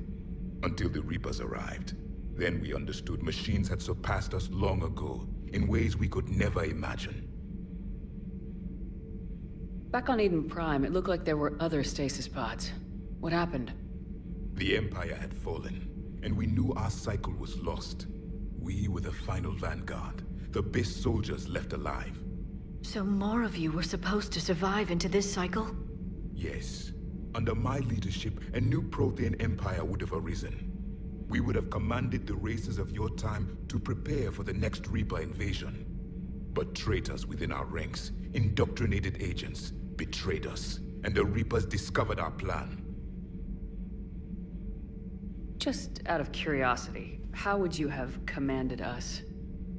Until the Reapers arrived. Then we understood machines had surpassed us long ago, in ways we could never imagine. Back on Eden Prime, it looked like there were other stasis pods. What happened? The Empire had fallen, and we knew our cycle was lost. We were the final vanguard, the best soldiers left alive. So more of you were supposed to survive into this cycle? Yes. Under my leadership, a new Prothean empire would have arisen. We would have commanded the races of your time to prepare for the next Reaper invasion. But traitors within our ranks, indoctrinated agents, betrayed us, and the Reapers discovered our plan. Just out of curiosity, how would you have commanded us?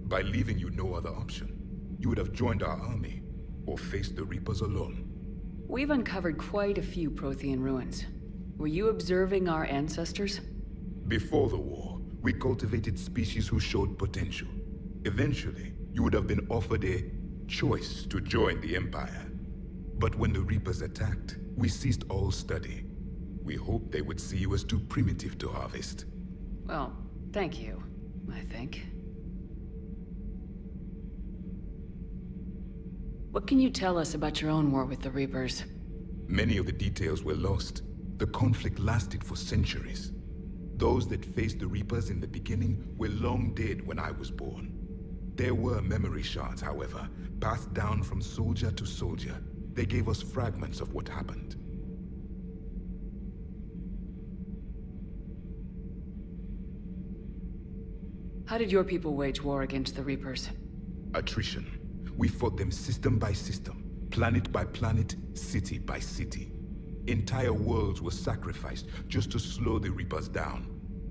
By leaving you no other option. You would have joined our army, or faced the Reapers alone. We've uncovered quite a few Prothean ruins. Were you observing our ancestors? Before the war, we cultivated species who showed potential. Eventually, you would have been offered a choice to join the Empire. But when the Reapers attacked, we ceased all study. We hoped they would see you as too primitive to harvest. Well, thank you, I think. What can you tell us about your own war with the Reapers? Many of the details were lost. The conflict lasted for centuries. Those that faced the Reapers in the beginning were long dead when I was born. There were memory shards, however, passed down from soldier to soldier. They gave us fragments of what happened. How did your people wage war against the Reapers? Attrition. We fought them system by system, planet by planet, city by city. Entire worlds were sacrificed just to slow the Reapers down.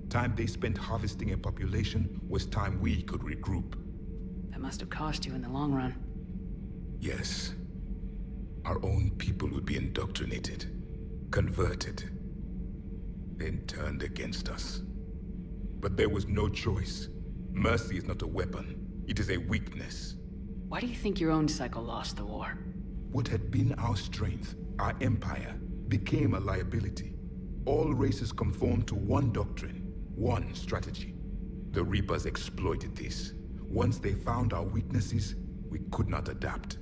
Time they spent harvesting a population was time we could regroup. That must have cost you in the long run. Yes. Our own people would be indoctrinated, converted, then turned against us. But there was no choice. Mercy is not a weapon. It is a weakness. Why do you think your own cycle lost the war? What had been our strength, our empire, became a liability. All races conformed to one doctrine, one strategy. The Reapers exploited this. Once they found our weaknesses, we could not adapt.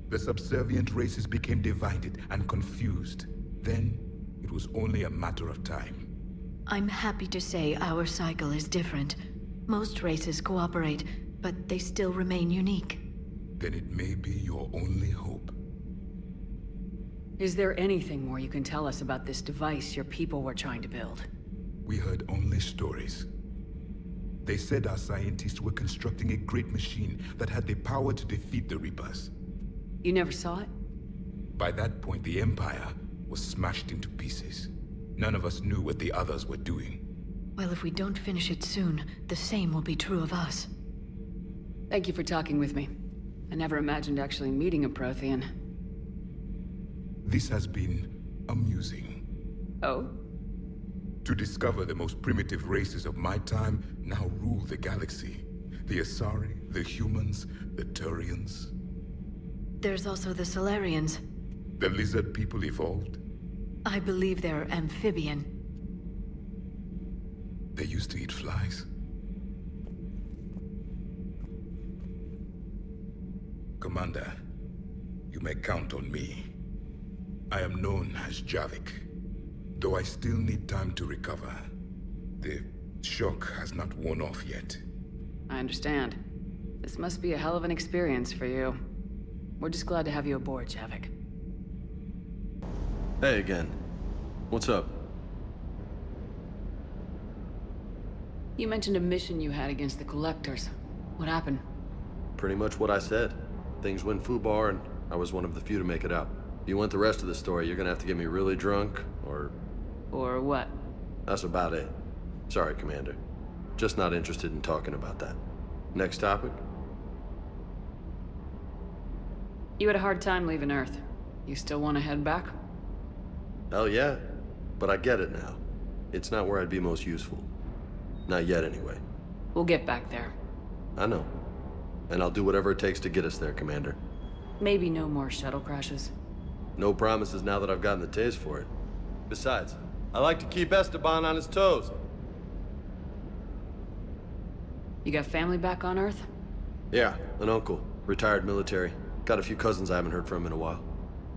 The subservient races became divided and confused. Then, it was only a matter of time. I'm happy to say our cycle is different. Most races cooperate, but they still remain unique. Then it may be your only hope. Is there anything more you can tell us about this device your people were trying to build? We heard only stories. They said our scientists were constructing a great machine that had the power to defeat the Reapers. You never saw it? By that point, the Empire was smashed into pieces. None of us knew what the others were doing. Well, if we don't finish it soon, the same will be true of us. Thank you for talking with me. I never imagined actually meeting a Prothean. This has been amusing. Oh? To discover the most primitive races of my time now rule the galaxy. The Asari, the humans, the Turians. There's also the Solarians. The lizard people evolved? I believe they're amphibian. They used to eat flies. Commander, you may count on me. I am known as Javik, though I still need time to recover. The shock has not worn off yet. I understand. This must be a hell of an experience for you. We're just glad to have you aboard, Javik. Hey again. What's up? You mentioned a mission you had against the Collectors. What happened? Pretty much what I said. Things went foobar, and I was one of the few to make it out. If you want the rest of the story, you're gonna have to get me really drunk, or... Or what? That's about it. Sorry, Commander. Just not interested in talking about that. Next topic? You had a hard time leaving Earth. You still want to head back? Hell yeah. But I get it now. It's not where I'd be most useful. Not yet, anyway. We'll get back there. I know. And I'll do whatever it takes to get us there, Commander. Maybe no more shuttle crashes. No promises now that I've gotten the taste for it. Besides, I like to keep Esteban on his toes. You got family back on Earth? Yeah, an uncle. Retired military. Got a few cousins I haven't heard from in a while.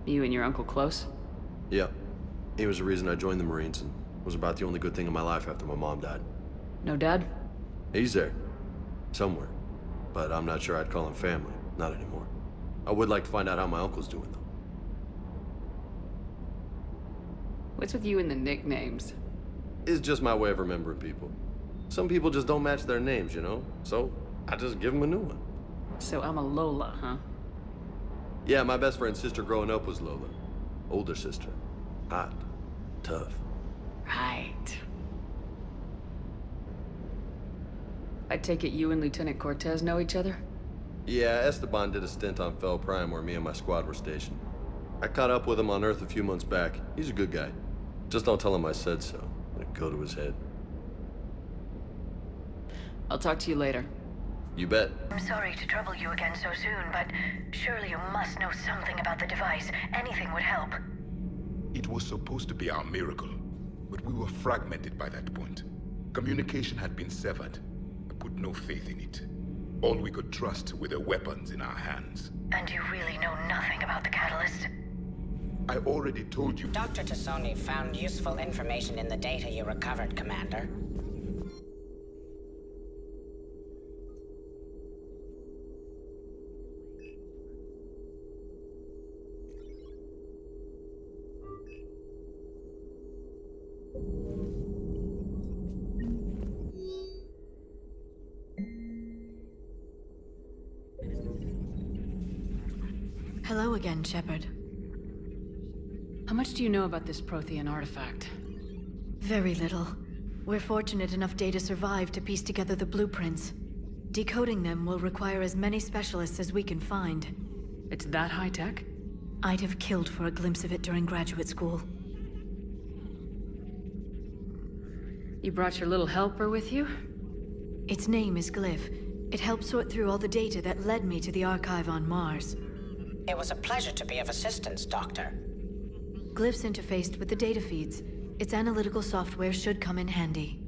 You and your uncle close? Yeah. He was the reason I joined the Marines, and was about the only good thing in my life after my mom died. No dad? He's there. Somewhere. But I'm not sure I'd call him family. Not anymore. I would like to find out how my uncle's doing, though. What's with you and the nicknames? It's just my way of remembering people. Some people just don't match their names, you know? So, I just give them a new one. So I'm a Lola, huh? Yeah, my best friend's sister growing up was Lola. Older sister. Hot. Tough. Right. I take it you and Lieutenant Cortez know each other? Yeah, Esteban did a stint on Fel Prime where me and my squad were stationed. I caught up with him on Earth a few months back. He's a good guy. Just don't tell him I said so. It'd go to his head. I'll talk to you later. You bet. I'm sorry to trouble you again so soon, but surely you must know something about the device. Anything would help. It was supposed to be our miracle, but we were fragmented by that point. Communication had been severed. I put no faith in it. All we could trust were the weapons in our hands. And you really know nothing about the catalyst? I already told you. Dr. Tassoni found useful information in the data you recovered, Commander. Hello again, Shepard. How much do you know about this Prothean artifact? Very little. We're fortunate enough Data survived to piece together the blueprints. Decoding them will require as many specialists as we can find. It's that high-tech? I'd have killed for a glimpse of it during graduate school. You brought your little helper with you? Its name is Glyph. It helped sort through all the data that led me to the archive on Mars. It was a pleasure to be of assistance, Doctor. Glyph's interfaced with the data feeds. Its analytical software should come in handy.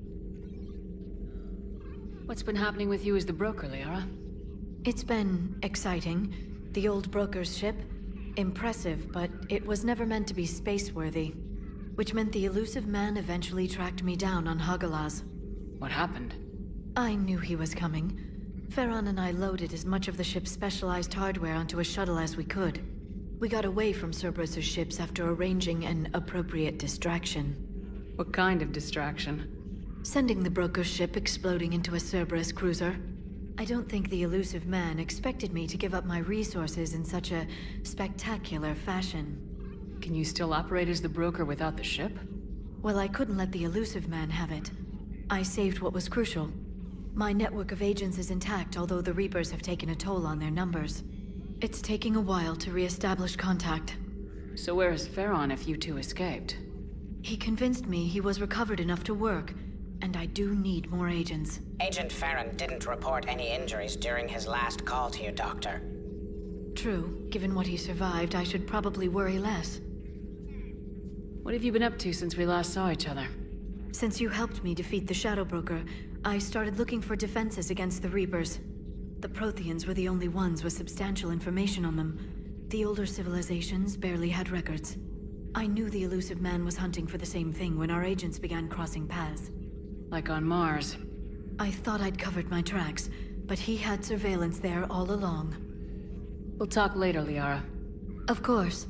What's been happening with you as the broker, Liara? It's been exciting. The old broker's ship? Impressive, but it was never meant to be space-worthy. Which meant the elusive man eventually tracked me down on Hagalaz. What happened? I knew he was coming. Farron and I loaded as much of the ship's specialized hardware onto a shuttle as we could. We got away from Cerberus's ships after arranging an appropriate distraction. What kind of distraction? Sending the broker's ship exploding into a Cerberus cruiser. I don't think the elusive man expected me to give up my resources in such a spectacular fashion. Can you still operate as the broker without the ship? Well, I couldn't let the elusive man have it. I saved what was crucial. My network of agents is intact, although the Reapers have taken a toll on their numbers. It's taking a while to re-establish contact. So where is Farron if you two escaped? He convinced me he was recovered enough to work, and I do need more agents. Agent Farron didn't report any injuries during his last call to you, Doctor. True. Given what he survived, I should probably worry less. What have you been up to since we last saw each other? Since you helped me defeat the Shadow Broker, I started looking for defenses against the Reapers. The Protheans were the only ones with substantial information on them. The older civilizations barely had records. I knew the elusive man was hunting for the same thing when our agents began crossing paths. Like on Mars. I thought I'd covered my tracks, but he had surveillance there all along. We'll talk later, Liara. Of course.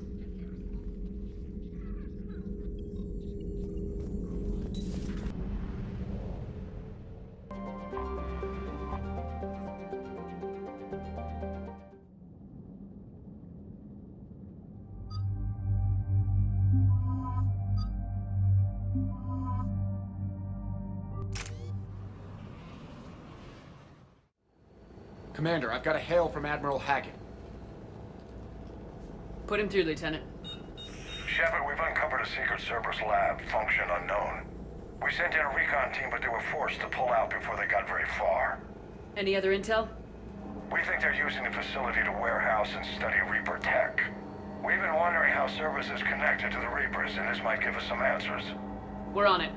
Commander, I've got a hail from Admiral Hackett. Put him through, Lieutenant. Shepard, we've uncovered a secret Cerberus lab, function unknown. We sent in a recon team, but they were forced to pull out before they got very far. Any other intel? We think they're using the facility to warehouse and study Reaper tech. We've been wondering how Cerberus is connected to the Reapers, and this might give us some answers. We're on it.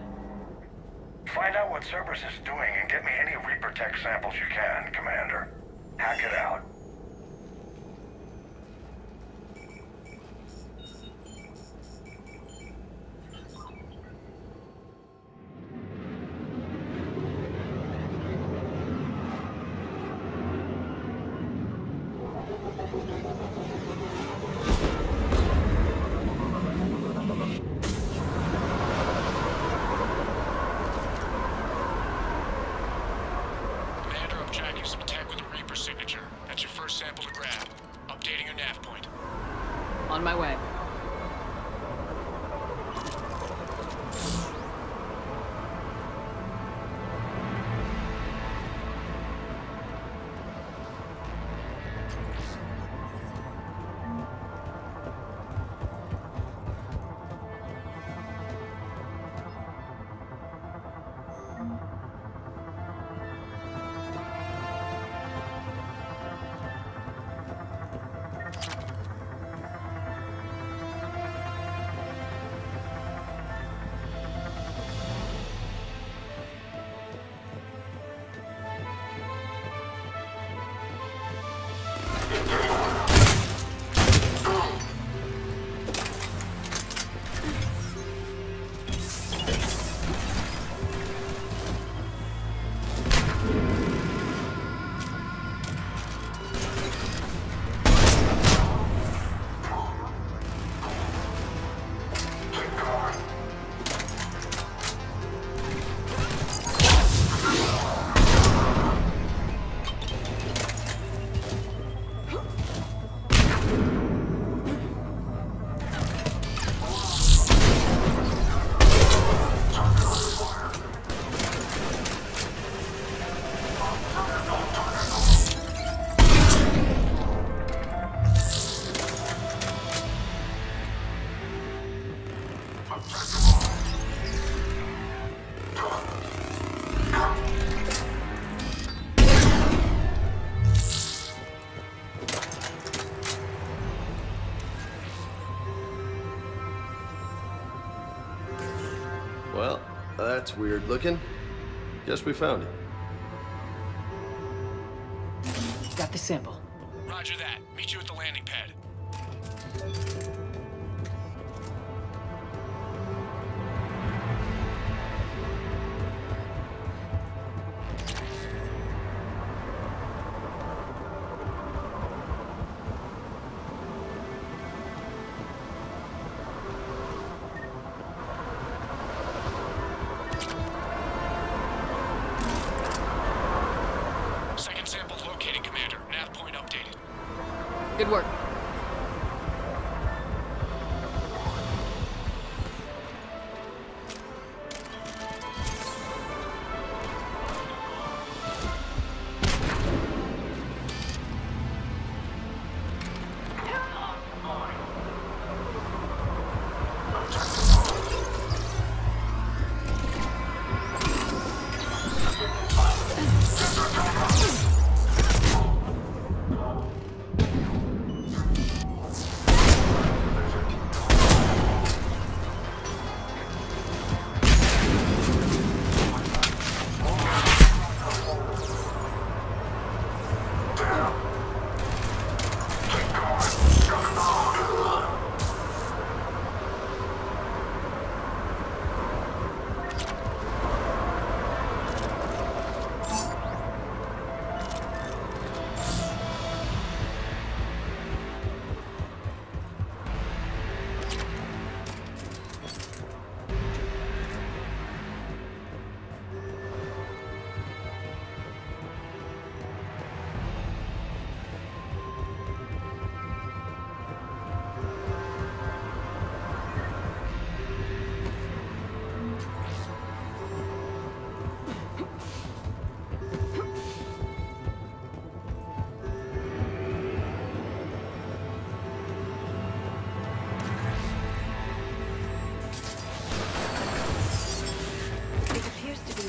Find out what Cerberus is doing and get me any Reaper tech samples you can, Commander. Hack it out. Commander, I'm tracking some tech with a Reaper signature. That's your Well, that's weird looking. Guess we found it. Got the sample. Roger that. Meet you at the landing pad. Second sample located, Commander. Nav point updated. Good work.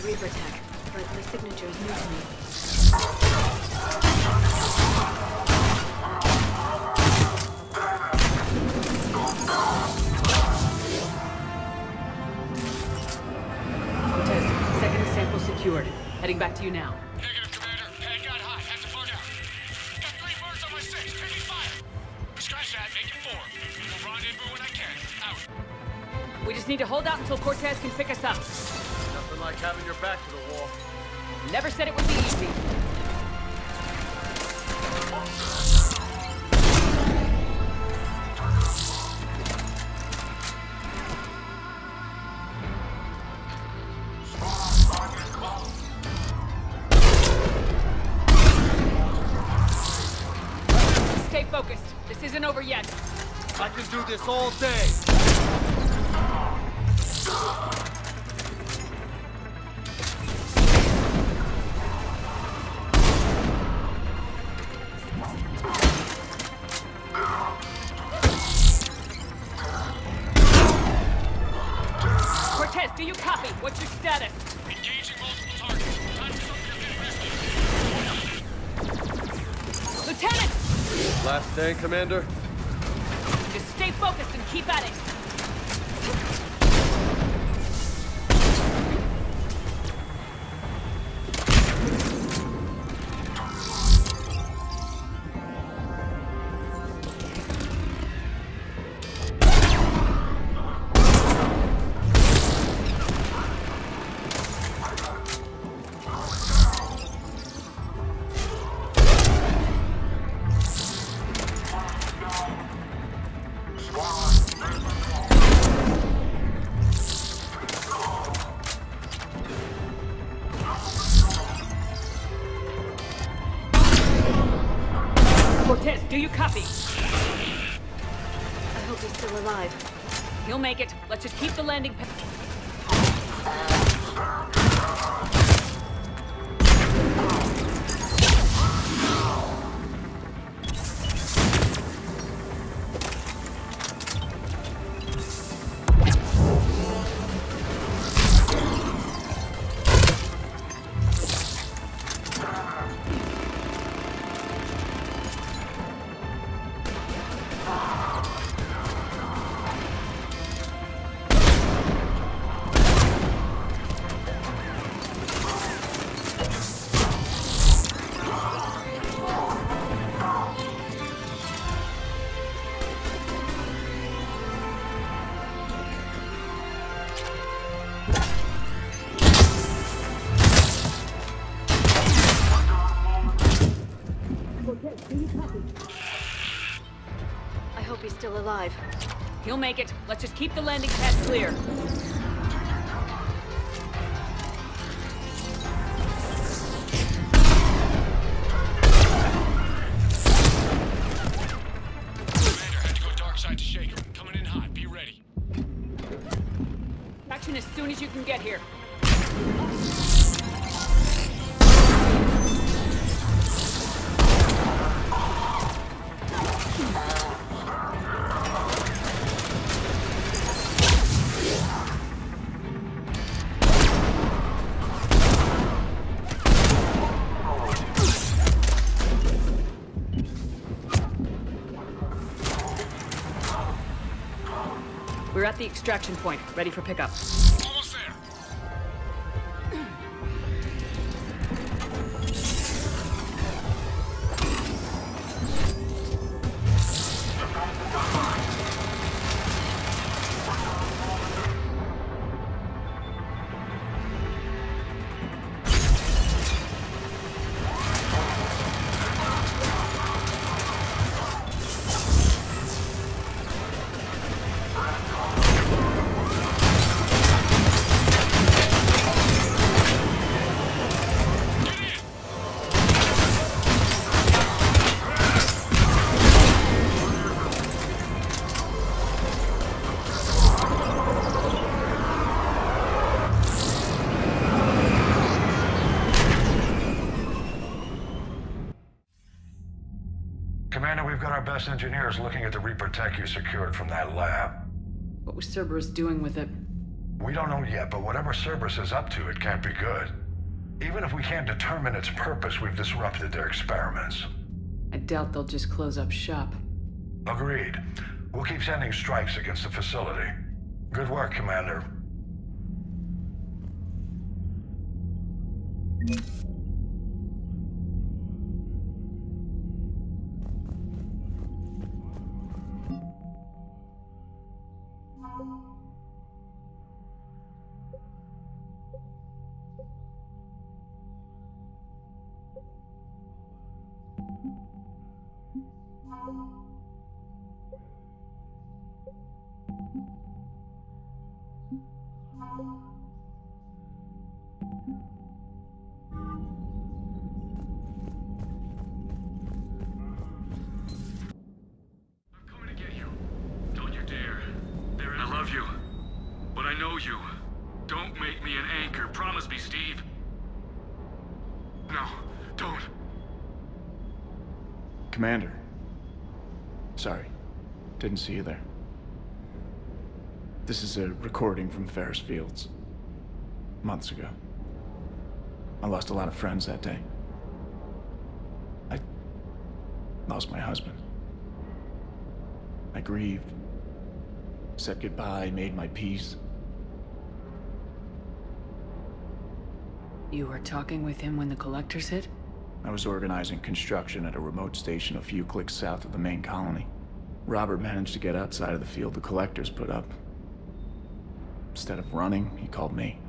Reaper tech, but the signature is new to me. Cortez, second sample secured. Heading back to you now. Negative, Commander. Pad got hot. Have to bug out. Got 3 birds on my 6. Taking fire. Scratch that. Make it 4. We'll rendezvous when I can. Out. We just need to hold out until Cortez can pick us up. Nothing like having your back to the wall. Never said it would be easy. Stay focused. This isn't over yet. I can do this all day. Cortez, do you copy? What's your status? Engaging multiple targets. Time for something to get rescue. Lieutenant! Last day, Commander? Just stay focused and keep at it. Cortez, do you copy? I hope he's still alive. He'll make it. Let's just keep the landing pad. I hope he's still alive. He'll make it. Let's just keep the landing pad clear. Commander, had to go dark side to shake him. Coming in hot. Be ready. Action as soon as you can get here. We're at the extraction point, ready for pickup. Almost there. Commander, we've got our best engineers looking at the Reaper tech you secured from that lab. What was Cerberus doing with it? We don't know yet, but whatever Cerberus is up to, it can't be good. Even if we can't determine its purpose, we've disrupted their experiments. I doubt they'll just close up shop. Agreed. We'll keep sending strikes against the facility. Good work, Commander. You. Don't make me an anchor. Promise me, Steve. No, don't. Commander. Sorry. Didn't see you there. This is a recording from Ferris Fields. Months ago. I lost a lot of friends that day. I lost my husband. I grieved. Said goodbye, made my peace. You were talking with him when the collectors hit? I was organizing construction at a remote station a few clicks south of the main colony. Robert managed to get outside of the field the collectors put up. Instead of running, he called me.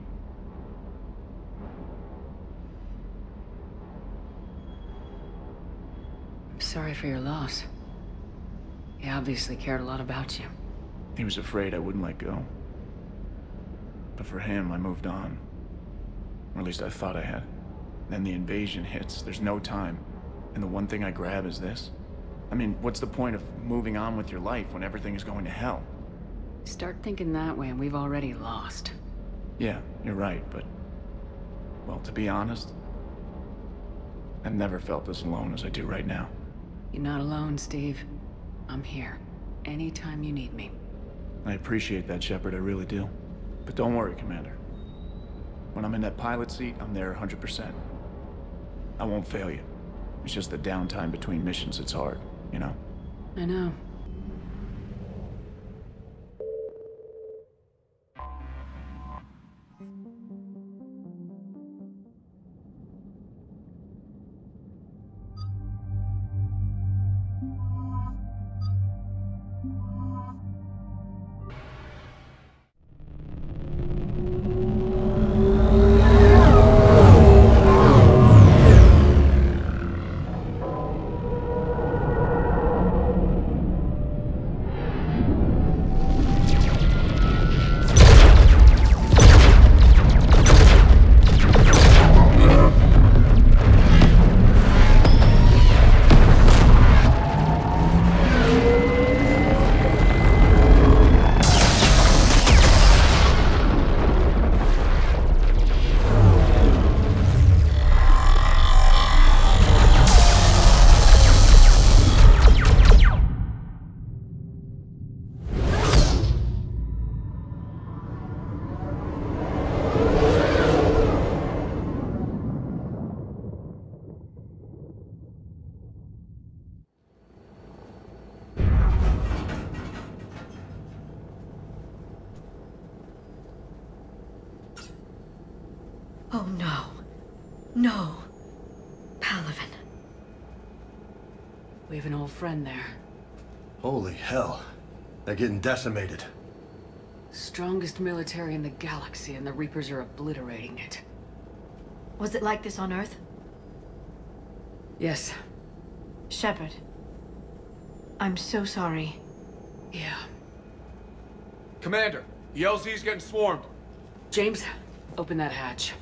I'm sorry for your loss. He obviously cared a lot about you. He was afraid I wouldn't let go. But for him, I moved on. Or at least I thought I had. Then the invasion hits, there's no time. And the one thing I grab is this. I mean, what's the point of moving on with your life when everything is going to hell? Start thinking that way and we've already lost. Yeah, you're right, but... well, to be honest, I've never felt as alone as I do right now. You're not alone, Steve. I'm here. Anytime you need me. I appreciate that, Shepard, I really do. But don't worry, Commander. When I'm in that pilot seat, I'm there 100%. I won't fail you. It's just the downtime between missions that's hard, you know? I know. Oh no. No. Palaven. We have an old friend there. Holy hell. They're getting decimated. Strongest military in the galaxy, and the Reapers are obliterating it. Was it like this on Earth? Yes. Shepard. I'm so sorry. Yeah. Commander, the LZ's getting swarmed. James, open that hatch.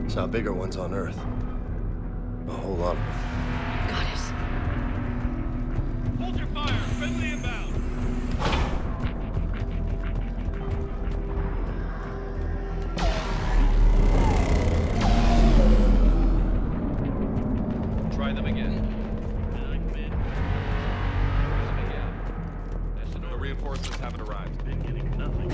Saw bigger ones on Earth. A whole lot of them. Garrus. Hold your fire! Friendly inbound! Try them again. The reinforcements haven't arrived. Been getting nothing.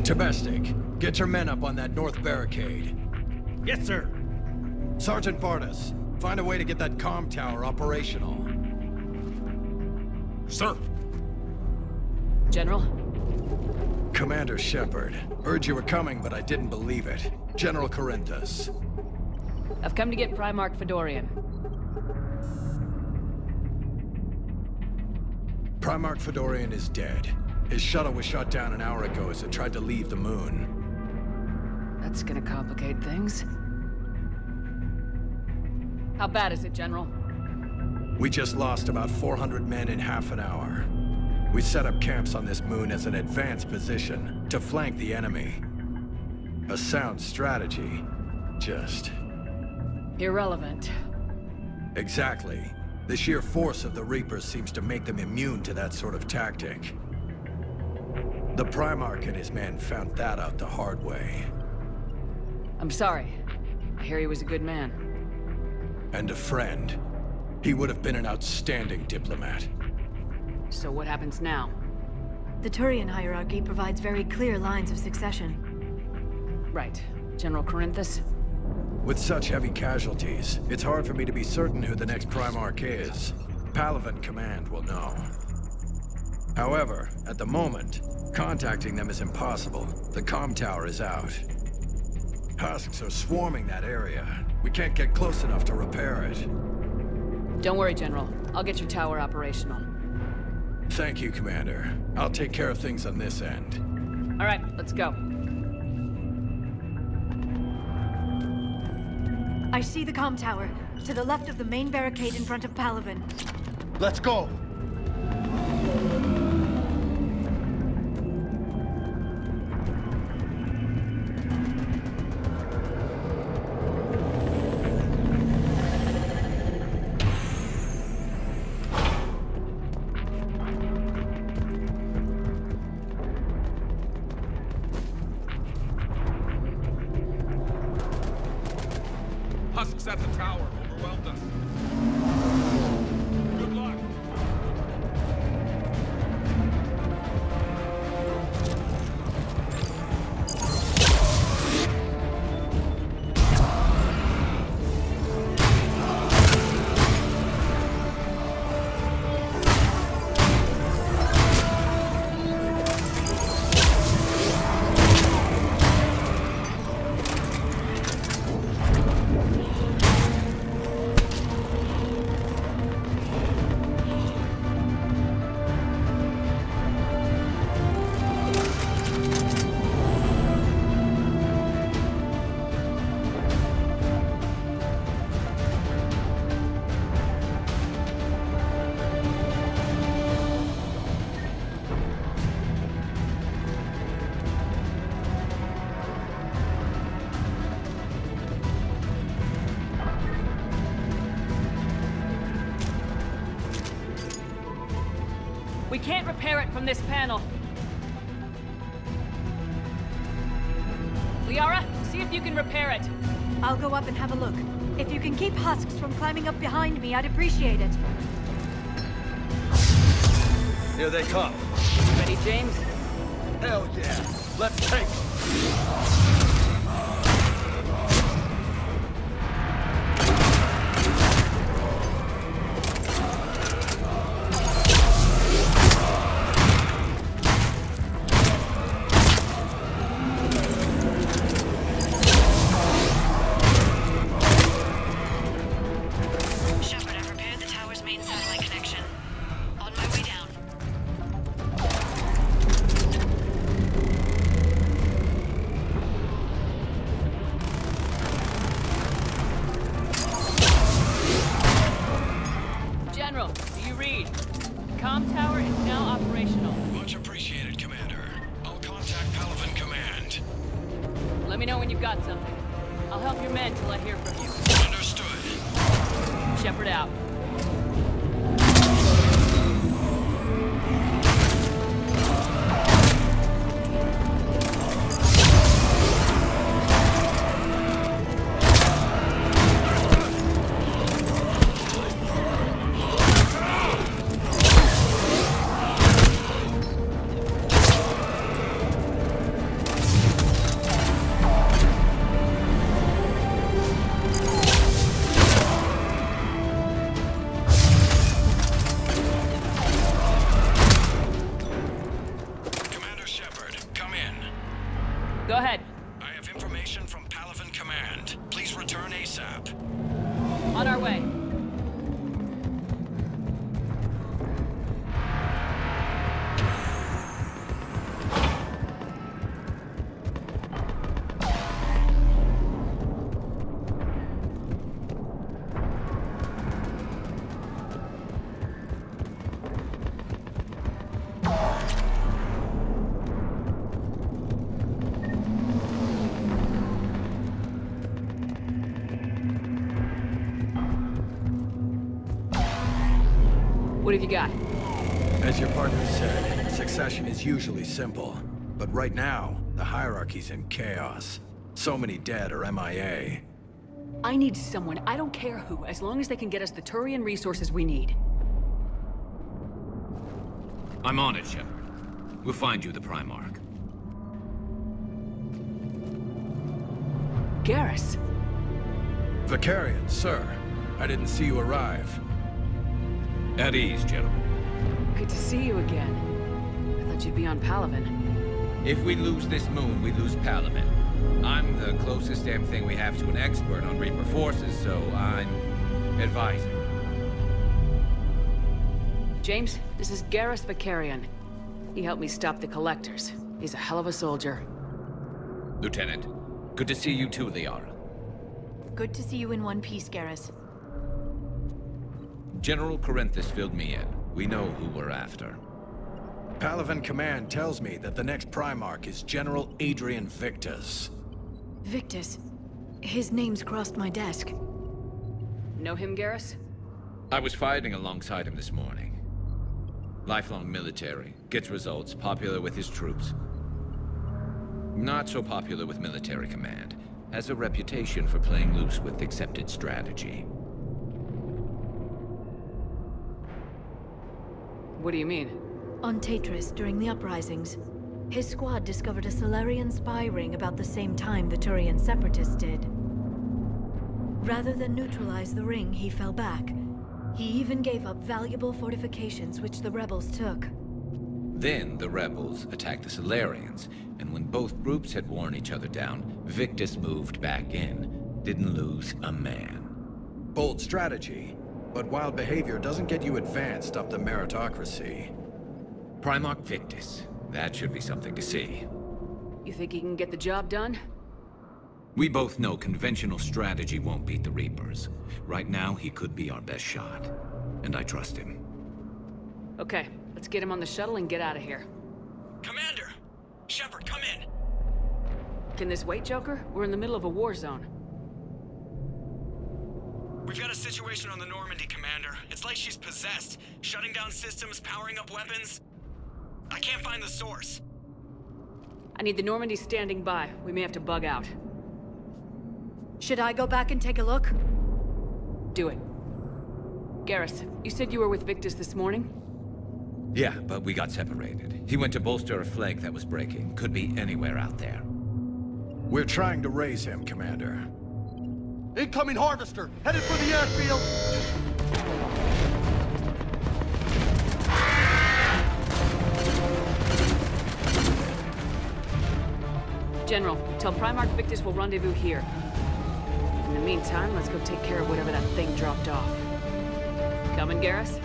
Domestic, get your men up on that north barricade. Yes, sir. Sergeant Barnes, find a way to get that comm tower operational. Sir. General? Commander Shepard. Heard you were coming, but I didn't believe it. General Corinthus. I've come to get Primarch Fedorian. Primarch Fedorian is dead. His shuttle was shot down an hour ago as it tried to leave the moon. That's gonna complicate things. How bad is it, General? We just lost about 400 men in half an hour. We set up camps on this moon as an advanced position to flank the enemy. A sound strategy, just... irrelevant. Exactly. The sheer force of the Reapers seems to make them immune to that sort of tactic. The Primarch and his men found that out the hard way. I'm sorry. I hear he was a good man. And a friend. He would have been an outstanding diplomat. So what happens now? The Turian hierarchy provides very clear lines of succession. Right. General Corinthus? With such heavy casualties, it's hard for me to be certain who the next Primarch is. Palaven Command will know. However, at the moment, contacting them is impossible. The comm tower is out. Husks are swarming that area. We can't get close enough to repair it. Don't worry, General. I'll get your tower operational. Thank you, Commander. I'll take care of things on this end. All right, let's go. I see the comm tower, to the left of the main barricade in front of Palaven. Let's go! Husks at the tower overwhelmed us. Good luck. We can't repair it from this panel. Liara, see if you can repair it. I'll go up and have a look. If you can keep Husks from climbing up behind me, I'd appreciate it. Here they come. Ready, James? Hell yeah! Let's take them! Let me know when you've got something. I'll help your men till I hear from you. Understood. Shepard out. What have you got? As your partner said, succession is usually simple. But right now, the hierarchy's in chaos. So many dead or MIA. I need someone, I don't care who, as long as they can get us the Turian resources we need. I'm on it, Shepard. We'll find you the Primarch. Garrus. Vicarian, sir. I didn't see you arrive. At ease, General. Good to see you again. I thought you'd be on Palaven. If we lose this moon, we lose Palaven. I'm the closest damn thing we have to an expert on Reaper forces, so I'm advising. James, this is Garrus Vicarian. He helped me stop the Collectors. He's a hell of a soldier. Lieutenant, good to see you too, Liara. Good to see you in one piece, Garrus. General Corinthus filled me in. We know who we're after. Palaven Command tells me that the next Primarch is General Adrian Victus. Victus? His name's crossed my desk. Know him, Garrus? I was fighting alongside him this morning. Lifelong military, gets results, popular with his troops. Not so popular with military command. Has a reputation for playing loose with accepted strategy. What do you mean? On Tatris, during the uprisings, his squad discovered a Solarian spy ring about the same time the Turian separatists did. Rather than neutralize the ring, he fell back. He even gave up valuable fortifications which the rebels took. Then the rebels attacked the Solarians, and when both groups had worn each other down, Victus moved back in. Didn't lose a man. Bold strategy, but wild behavior doesn't get you advanced up the meritocracy. Primarch Victus. That should be something to see. You think he can get the job done? We both know conventional strategy won't beat the Reapers. Right now, he could be our best shot. And I trust him. Okay, let's get him on the shuttle and get out of here. Commander! Shepard, come in! Can this wait, Joker? We're in the middle of a war zone. We've got a situation on the Normandy, Commander. It's like she's possessed. Shutting down systems, powering up weapons. I can't find the source. I need the Normandy standing by. We may have to bug out. Should I go back and take a look? Do it. Garrus, you said you were with Victus this morning? Yeah, but we got separated. He went to bolster a flank that was breaking. Could be anywhere out there. We're trying to raise him, Commander. Incoming harvester! Headed for the airfield! General, tell Primarch Victus we'll rendezvous here. In the meantime, let's go take care of whatever that thing dropped off. Coming, Garrus?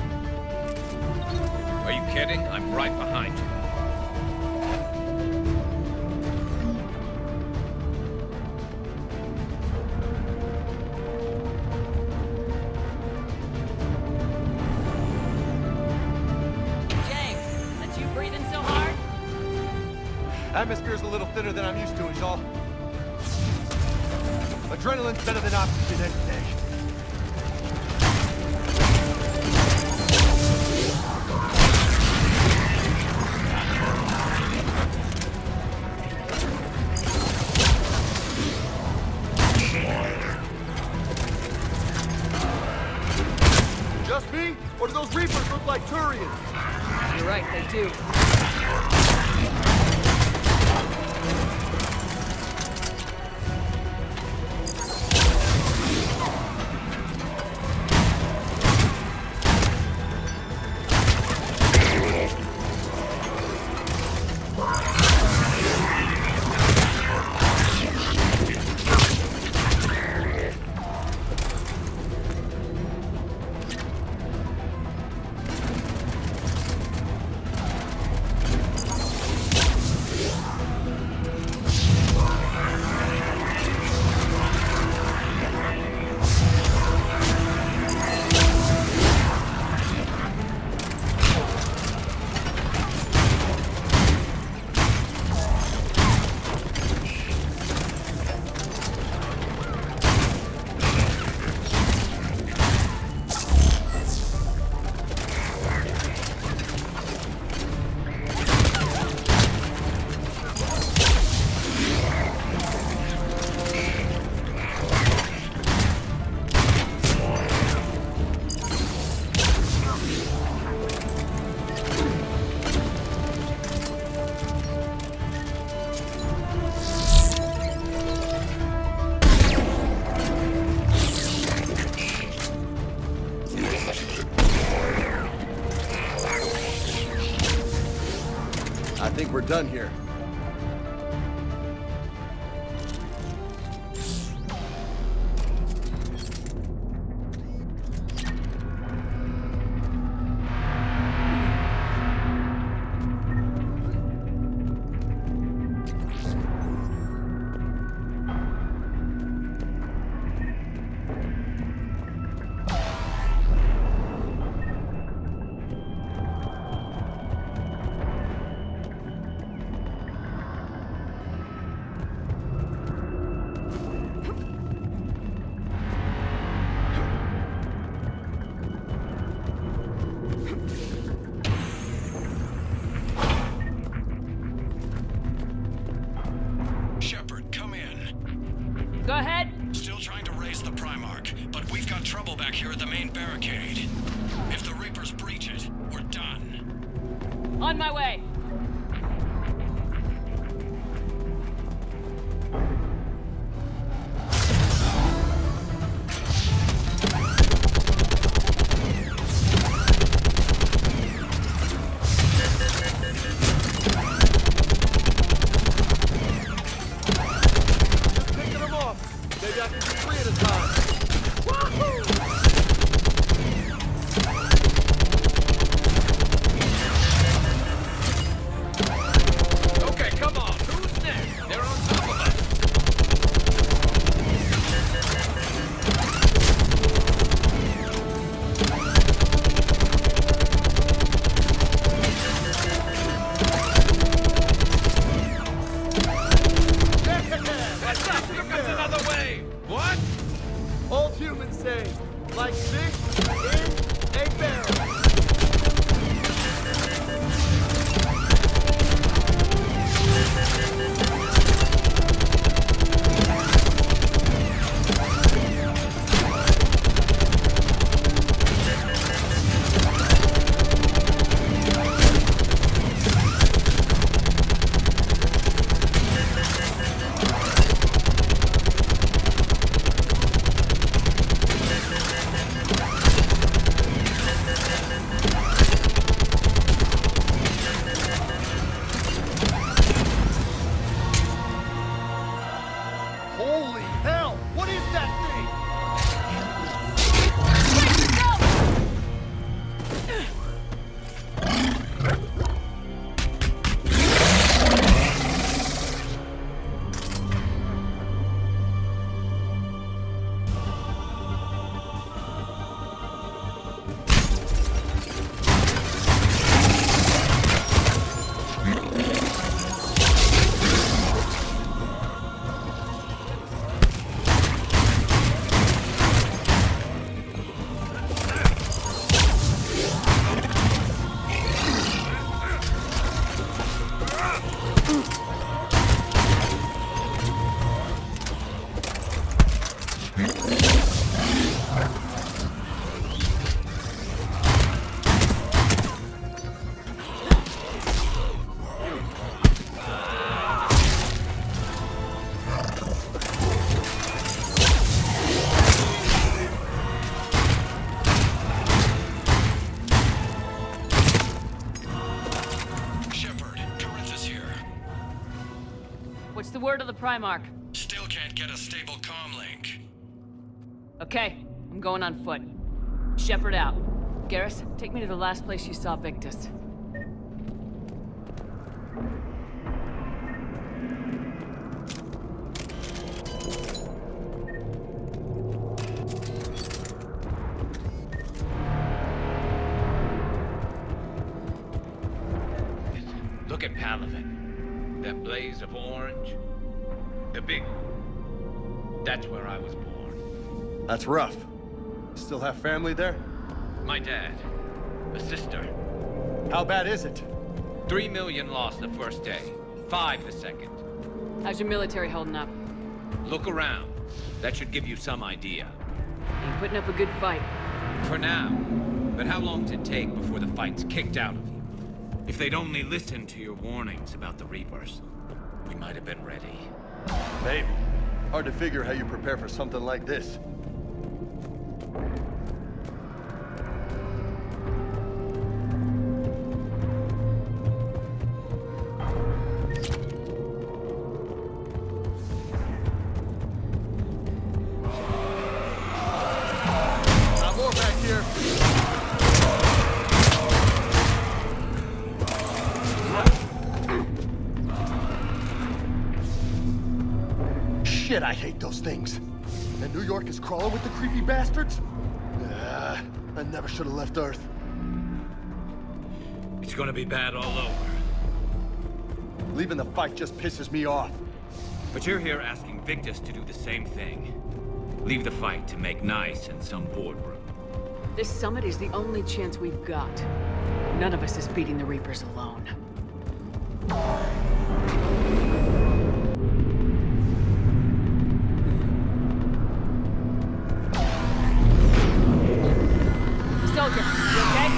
Are you kidding? I'm right behind you. James, let you breathe in so hard? Atmosphere's a little thinner than I'm used to, is all. Adrenaline's better than oxygen any day. Just me? Or do those Reapers look like Turians? You're right, they do. think we're done here. Go ahead. Still trying to raise the Primarch, but we've got trouble back here at the main barricade. If the Reapers breach it, we're done. On my way. What's the word of the Primarch? Still can't get a stable comm link. Okay, I'm going on foot. Shepard out. Garrus, take me to the last place you saw Victus. Look at Palaven. That blaze of orange. The big... That's where I was born. That's rough. Still have family there? My dad. A sister. How bad is it? 3 million lost the first day. 5 the second. How's your military holding up? Look around. That should give you some idea. You're putting up a good fight. For now. But how long does it take before the fight's kicked out of you? If they'd only listened to your warnings about the Reapers, we might have been ready. Maybe. Hard to figure how you prepare for something like this. said I hate those things. And New York is crawling with the creepy bastards? I never should have left Earth. It's gonna be bad all over. Leaving the fight just pisses me off. But you're here asking Victus to do the same thing. Leave the fight to make nice in some boardroom. This summit is the only chance we've got. None of us is beating the Reapers alone. Soldier, you okay?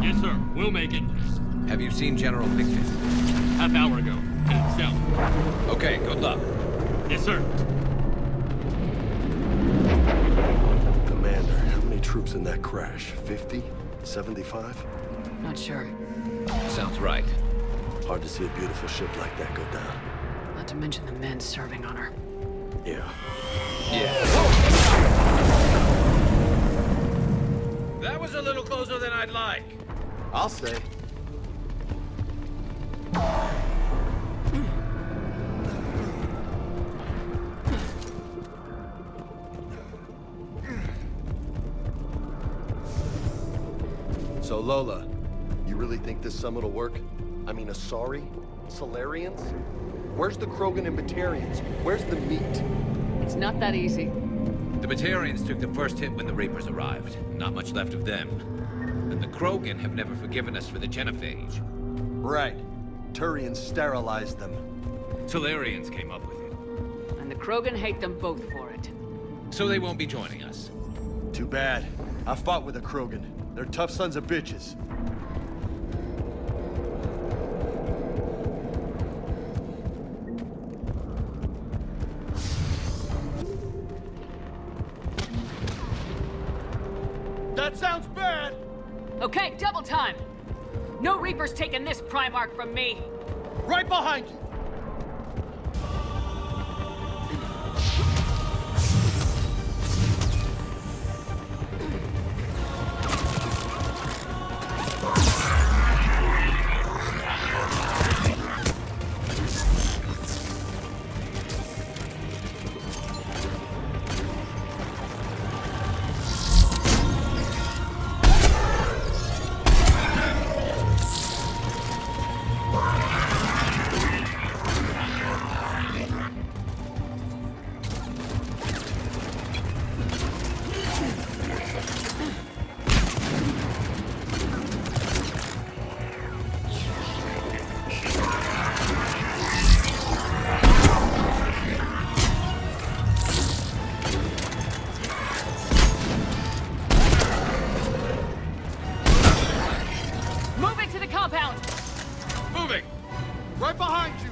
Yes, sir. We'll make it. Have you seen General Victus? Half hour ago. Headed south. Okay, good luck. Yes, sir. Commander, how many troops in that crash? 50? 75? Not sure. Sounds right. Hard to see a beautiful ship like that go down. Not to mention the men serving on her. Yeah. That was a little closer than I'd like. I'll say. So Lola, you really think this summit will work? I mean, Asari? Solarians? Where's the Krogan and Batarians? Where's the meat? It's not that easy. The Batarians took the first hit when the Reapers arrived. Not much left of them. And the Krogan have never forgiven us for the genophage. Right. Turians sterilized them. Solarians came up with it. And the Krogan hate them both for it. So they won't be joining us. Too bad. I fought with a Krogan. They're tough sons of bitches. That sounds bad! Okay, double time! No Reapers taking this Primarch from me! Right behind you! Right behind you!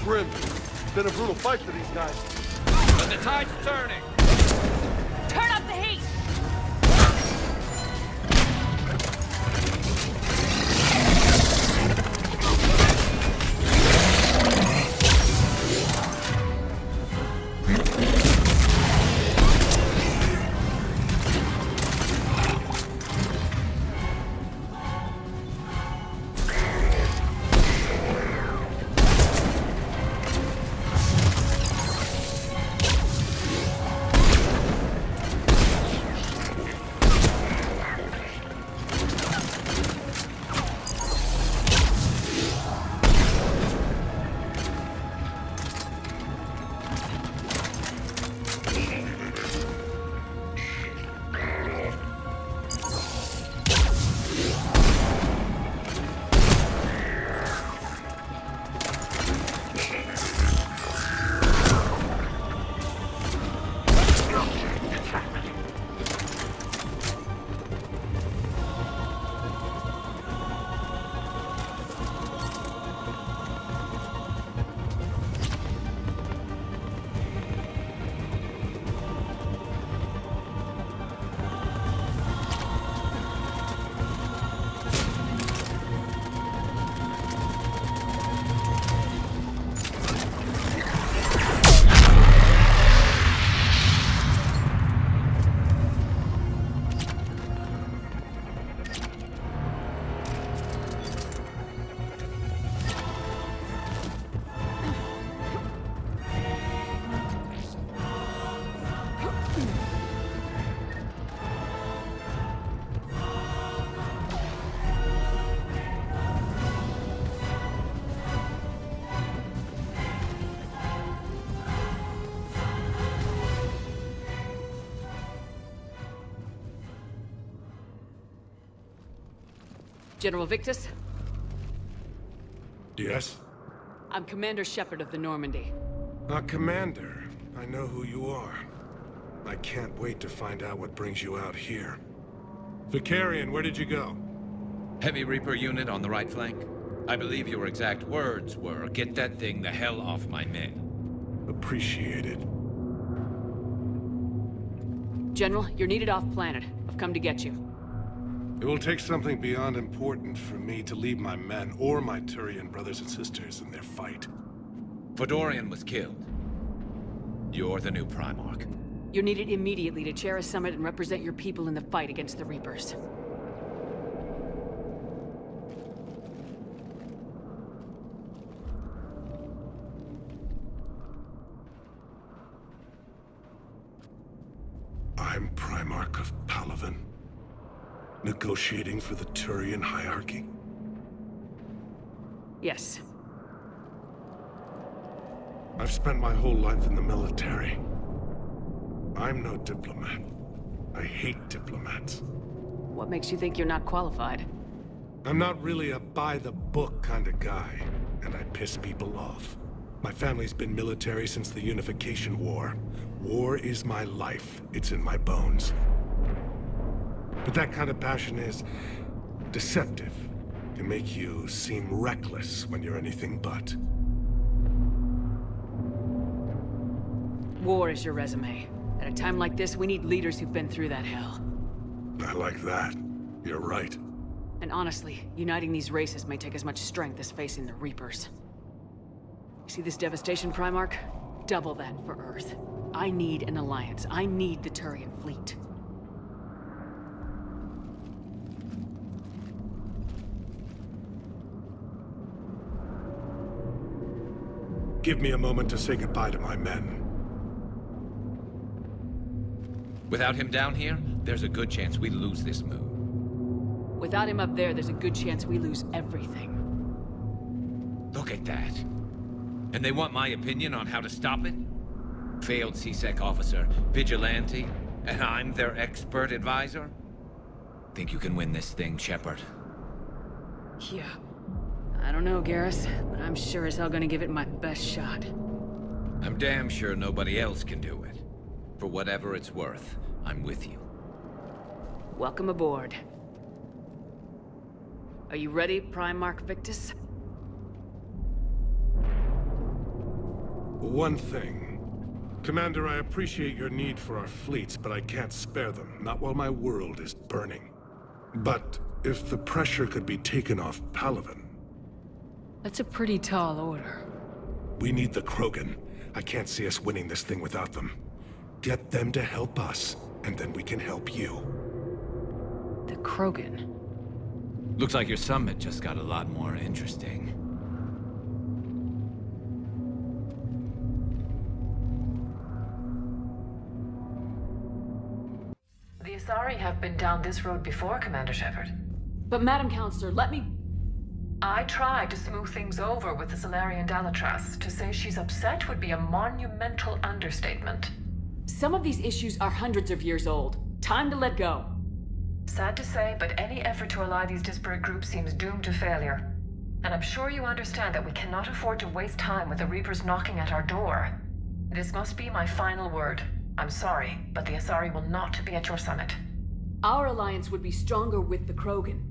Grim. It's been a brutal fight for these guys. But the tide's turning. Turn up the heat! General Victus? Yes? I'm Commander Shepard of the Normandy. Commander. I know who you are. I can't wait to find out what brings you out here. Vicarian, where did you go? Heavy Reaper unit on the right flank. I believe your exact words were, "Get that thing the hell off my men." Appreciated. General, you're needed off-planet. I've come to get you. It will take something beyond important for me to leave my men or my Turian brothers and sisters in their fight. Fedorian was killed. You're the new Primarch. You're needed immediately to chair a summit and represent your people in the fight against the Reapers. I'm Primarch of Palaven. Negotiating for the Turian hierarchy? Yes. I've spent my whole life in the military. I'm no diplomat. I hate diplomats. What makes you think you're not qualified? I'm not really a by-the-book kind of guy, and I piss people off. My family's been military since the Unification War. War is my life. It's in my bones. But that kind of passion is deceptive. It can make you seem reckless when you're anything but. War is your resume. At a time like this, we need leaders who've been through that hell. I like that. You're right. And honestly, uniting these races may take as much strength as facing the Reapers. You see this devastation, Primarch? Double that for Earth. I need an alliance. I need the Turian fleet. Give me a moment to say goodbye to my men. Without him down here, there's a good chance we lose this move. Without him up there, there's a good chance we lose everything. Look at that. And they want my opinion on how to stop it? Failed CSEC officer, vigilante, and I'm their expert advisor? Think you can win this thing, Shepard? Yeah. I don't know, Garrus, but I'm sure as hell gonna give it my best shot. I'm damn sure nobody else can do it. For whatever it's worth, I'm with you. Welcome aboard. Are you ready, Primarch Victus? One thing. Commander, I appreciate your need for our fleets, but I can't spare them. Not while my world is burning. But if the pressure could be taken off Palaven... That's a pretty tall order. We need the Krogan. I can't see us winning this thing without them. Get them to help us, and then we can help you. The Krogan? Looks like your summit just got a lot more interesting. The Asari have been down this road before, Commander Shepard. But Madam Counselor, let me... I tried to smooth things over with the Salarian Dalatras. To say she's upset would be a monumental understatement. Some of these issues are hundreds of years old. Time to let go. Sad to say, but any effort to ally these disparate groups seems doomed to failure. And I'm sure you understand that we cannot afford to waste time with the Reapers knocking at our door. This must be my final word. I'm sorry, but the Asari will not be at your summit. Our alliance would be stronger with the Krogan.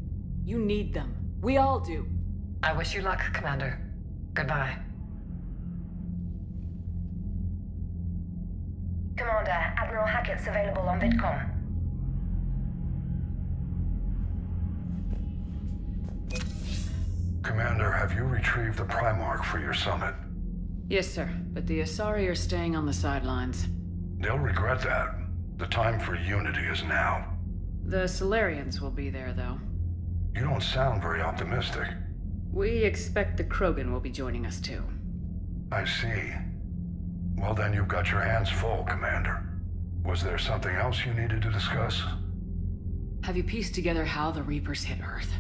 You need them. We all do. I wish you luck, Commander. Goodbye. Commander, Admiral Hackett's available on VidCom. Commander, have you retrieved the Primarch for your summit? Yes, sir. But the Asari are staying on the sidelines. They'll regret that. The time for unity is now. The Solarians will be there, though. You don't sound very optimistic. We expect the Krogan will be joining us, too. I see. Well, then you've got your hands full, Commander. Was there something else you needed to discuss? Have you pieced together how the Reapers hit Earth?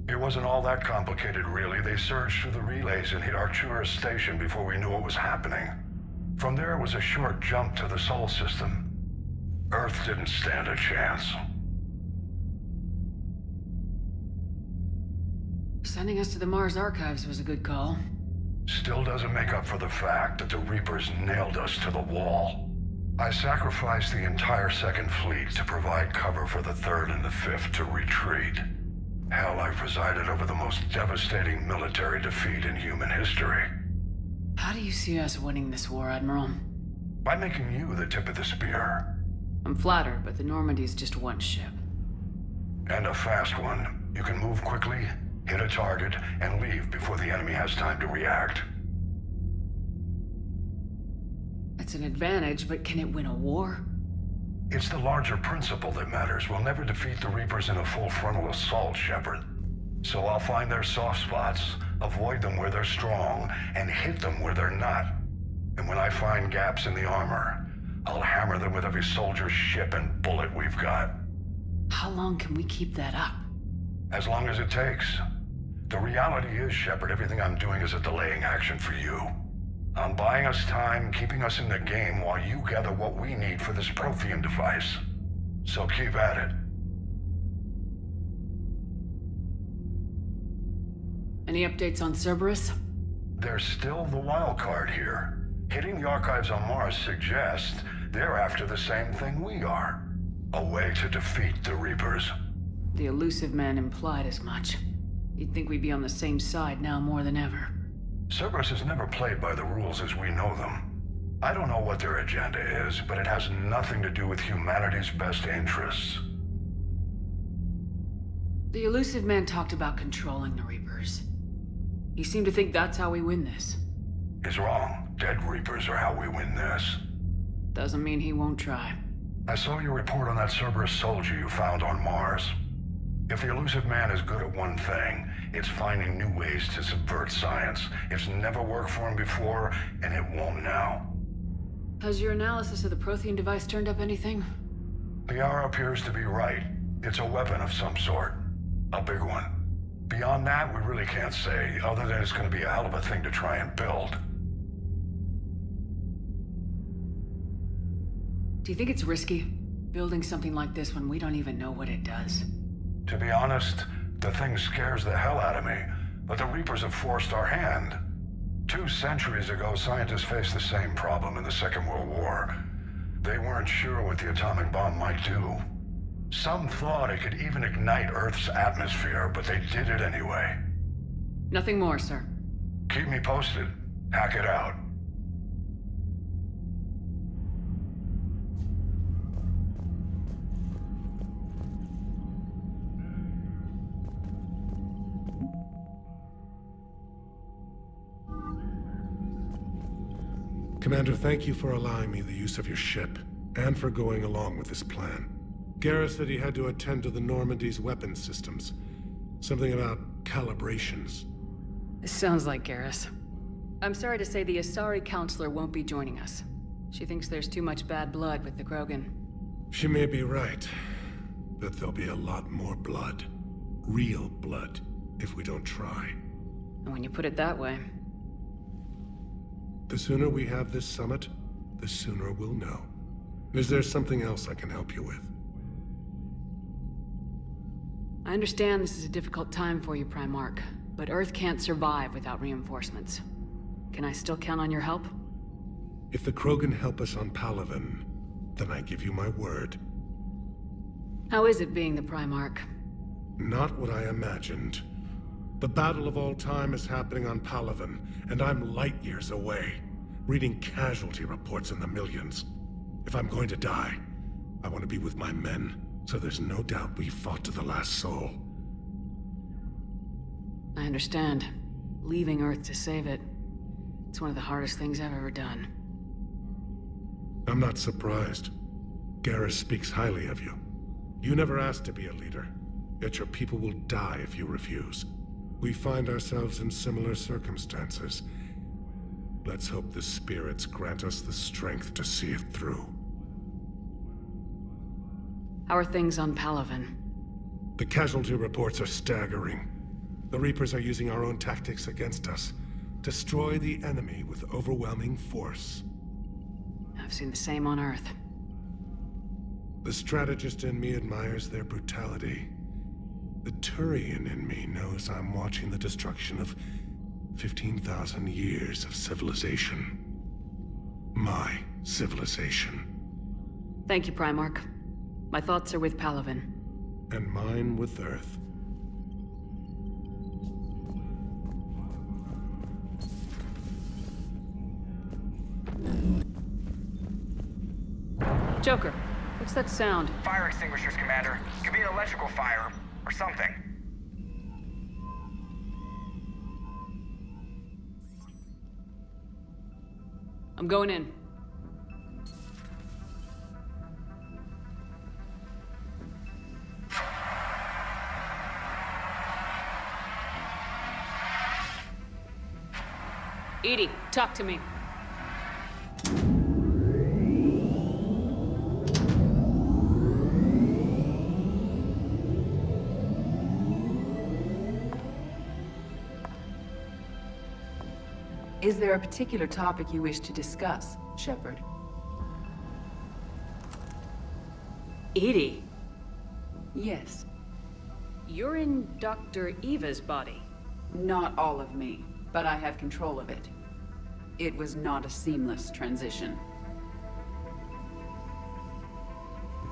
It wasn't all that complicated, really. They surged through the relays and hit Arcturus Station before we knew what was happening. From there, it was a short jump to the Sol system. Earth didn't stand a chance. Sending us to the Mars Archives was a good call. Still doesn't make up for the fact that the Reapers nailed us to the wall. I sacrificed the entire Second Fleet to provide cover for the Third and the Fifth to retreat. Hell, I presided over the most devastating military defeat in human history. How do you see us winning this war, Admiral? By making you the tip of the spear. I'm flattered, but the Normandy is just one ship. And a fast one. You can move quickly, hit a target, and leave before the enemy has time to react. It's an advantage, but can it win a war? It's the larger principle that matters. We'll never defeat the Reapers in a full frontal assault, Shepard. So I'll find their soft spots, avoid them where they're strong, and hit them where they're not. And when I find gaps in the armor, I'll hammer them with every soldier, ship, and bullet we've got. How long can we keep that up? As long as it takes. The reality is, Shepard, everything I'm doing is a delaying action for you. I'm buying us time, keeping us in the game while you gather what we need for this Prothean device. So keep at it. Any updates on Cerberus? There's still the wild card here. Hitting the archives on Mars suggests they're after the same thing we are. A way to defeat the Reapers. The elusive man implied as much. You'd think we'd be on the same side now more than ever. Cerberus has never played by the rules as we know them. I don't know what their agenda is, but it has nothing to do with humanity's best interests. The elusive man talked about controlling the Reapers. He seemed to think that's how we win this. He's wrong. Dead Reapers are how we win this. Doesn't mean he won't try. I saw your report on that Cerberus soldier you found on Mars. If the elusive man is good at one thing, it's finding new ways to subvert science. It's never worked for him before, and it won't now. Has your analysis of the Prothean device turned up anything? The hour appears to be right. It's a weapon of some sort. A big one. Beyond that, we really can't say, other than it's going to be a hell of a thing to try and build. Do you think it's risky, building something like this when we don't even know what it does? To be honest, the thing scares the hell out of me, but the Reapers have forced our hand. 2 centuries ago, scientists faced the same problem in the Second World War. They weren't sure what the atomic bomb might do. Some thought it could even ignite Earth's atmosphere, but they did it anyway. Nothing more, sir. Keep me posted. Hack it out. Commander, thank you for allowing me the use of your ship, and for going along with this plan. Garrus said he had to attend to the Normandy's weapons systems. Something about calibrations. This sounds like Garrus. I'm sorry to say the Asari counselor won't be joining us. She thinks there's too much bad blood with the Krogan. She may be right, but there'll be a lot more blood. Real blood, if we don't try. And when you put it that way... The sooner we have this summit, the sooner we'll know. Is there something else I can help you with? I understand this is a difficult time for you, Primarch, but Earth can't survive without reinforcements. Can I still count on your help? If the Krogan help us on Palaven, then I give you my word. How is it being the Primarch? Not what I imagined. The battle of all time is happening on Palaven, and I'm light years away, reading casualty reports in the millions. If I'm going to die, I want to be with my men, so there's no doubt we fought to the last soul. I understand. Leaving Earth to save it. It's one of the hardest things I've ever done. I'm not surprised. Garrus speaks highly of you. You never asked to be a leader, yet your people will die if you refuse. We find ourselves in similar circumstances. Let's hope the spirits grant us the strength to see it through. How are things on Palaven? The casualty reports are staggering. The Reapers are using our own tactics against us. Destroy the enemy with overwhelming force. I've seen the same on Earth. The strategist in me admires their brutality. The Turian in me knows I'm watching the destruction of 15,000 years of civilization. My civilization. Thank you, Primarch. My thoughts are with Palaven. And mine with Earth. Joker, what's that sound? Fire extinguishers, Commander. Could be an electrical fire, or something. I'm going in. EDI, talk to me. Is there a particular topic you wish to discuss, Shepard? EDI? Yes. You're in Dr. Eva's body. Not all of me, but I have control of it. It was not a seamless transition.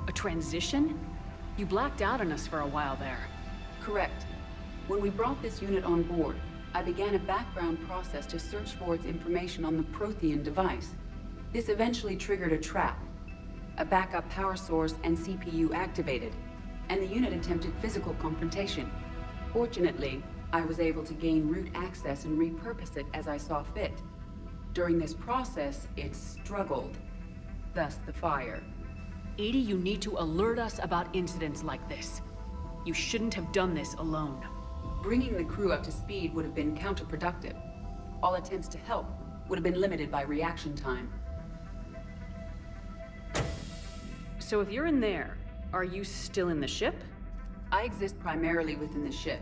A transition? You blacked out on us for a while there. Correct. When we brought this unit on board, I began a background process to search for its information on the Prothean device. This eventually triggered a trap. A backup power source and CPU activated, and the unit attempted physical confrontation. Fortunately, I was able to gain root access and repurpose it as I saw fit. During this process, it struggled. Thus the fire. EDI, you need to alert us about incidents like this. You shouldn't have done this alone. Bringing the crew up to speed would have been counterproductive. All attempts to help would have been limited by reaction time. So if you're in there, are you still in the ship? I exist primarily within the ship.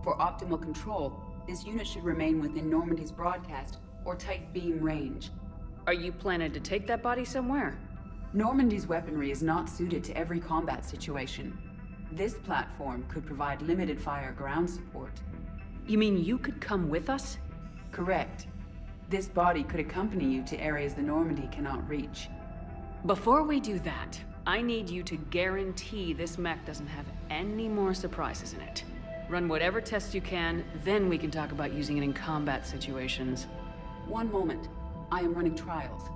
For optimal control, this unit should remain within Normandy's broadcast or tight beam range. Are you planning to take that body somewhere? Normandy's weaponry is not suited to every combat situation. This platform could provide limited fire ground support. You mean you could come with us? Correct. This body could accompany you to areas the Normandy cannot reach. Before we do that, I need you to guarantee this mech doesn't have any more surprises in it. Run whatever tests you can, then we can talk about using it in combat situations. One moment. I am running trials.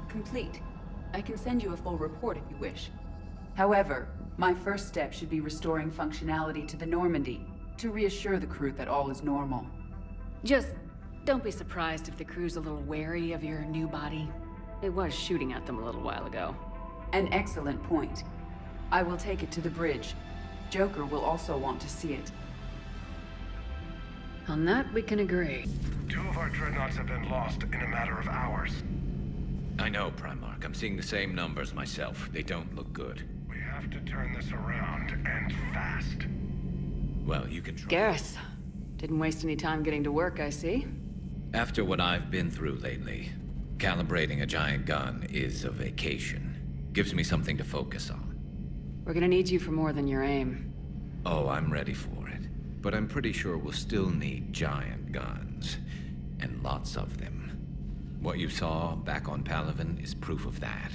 Complete. I can send you a full report if you wish. However, my first step should be restoring functionality to the Normandy, to reassure the crew that all is normal. Just don't be surprised if the crew's a little wary of your new body. It was shooting at them a little while ago. An excellent point. I will take it to the bridge. Joker will also want to see it. On that, we can agree. 2 of our dreadnoughts have been lost in a matter of hours. I know, Primarch. I'm seeing the same numbers myself. They don't look good. We have to turn this around, and fast. Well, you can try. Garrus. Didn't waste any time getting to work, I see. After what I've been through lately, calibrating a giant gun is a vacation. Gives me something to focus on. We're gonna need you for more than your aim. Oh, I'm ready for it. But I'm pretty sure we'll still need giant guns. And lots of them. What you saw back on Palaven is proof of that.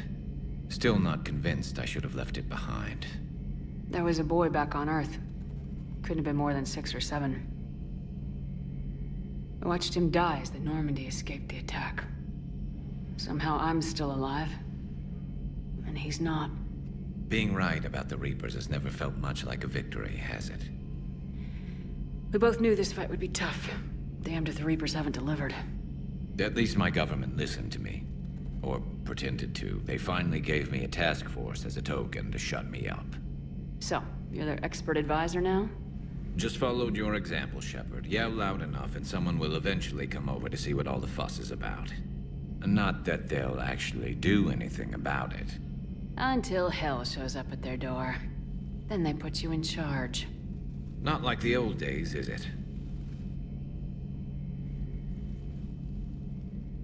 Still not convinced I should have left it behind. There was a boy back on Earth. Couldn't have been more than 6 or 7. I watched him die as the Normandy escaped the attack. Somehow I'm still alive. And he's not. Being right about the Reapers has never felt much like a victory, has it? We both knew this fight would be tough. Damned if the Reapers haven't delivered. At least my government listened to me. Or pretended to. They finally gave me a task force as a token to shut me up. So, you're their expert advisor now? Just followed your example, Shepard. Yell loud enough and someone will eventually come over to see what all the fuss is about. Not that they'll actually do anything about it. Until hell shows up at their door. Then they put you in charge. Not like the old days, is it?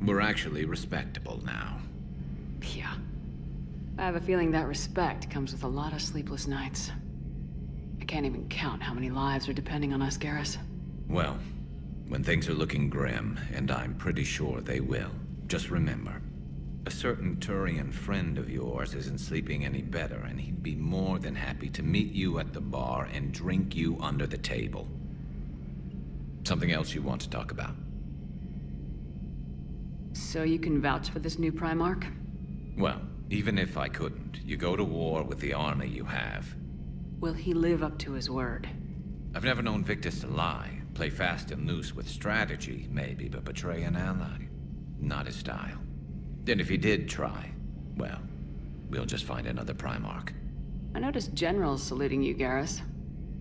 We're actually respectable now. Yeah. I have a feeling that respect comes with a lot of sleepless nights. I can't even count how many lives are depending on us, Garrus. Well, when things are looking grim, and I'm pretty sure they will, just remember, a certain Turian friend of yours isn't sleeping any better, and he'd be more than happy to meet you at the bar and drink you under the table. Something else you want to talk about? So you can vouch for this new Primarch? Well, even if I couldn't, you go to war with the army you have. Will he live up to his word? I've never known Victus to lie. Play fast and loose with strategy, maybe, but betray an ally. Not his style. And if he did try, well, we'll just find another Primarch. I noticed generals saluting you, Garrus.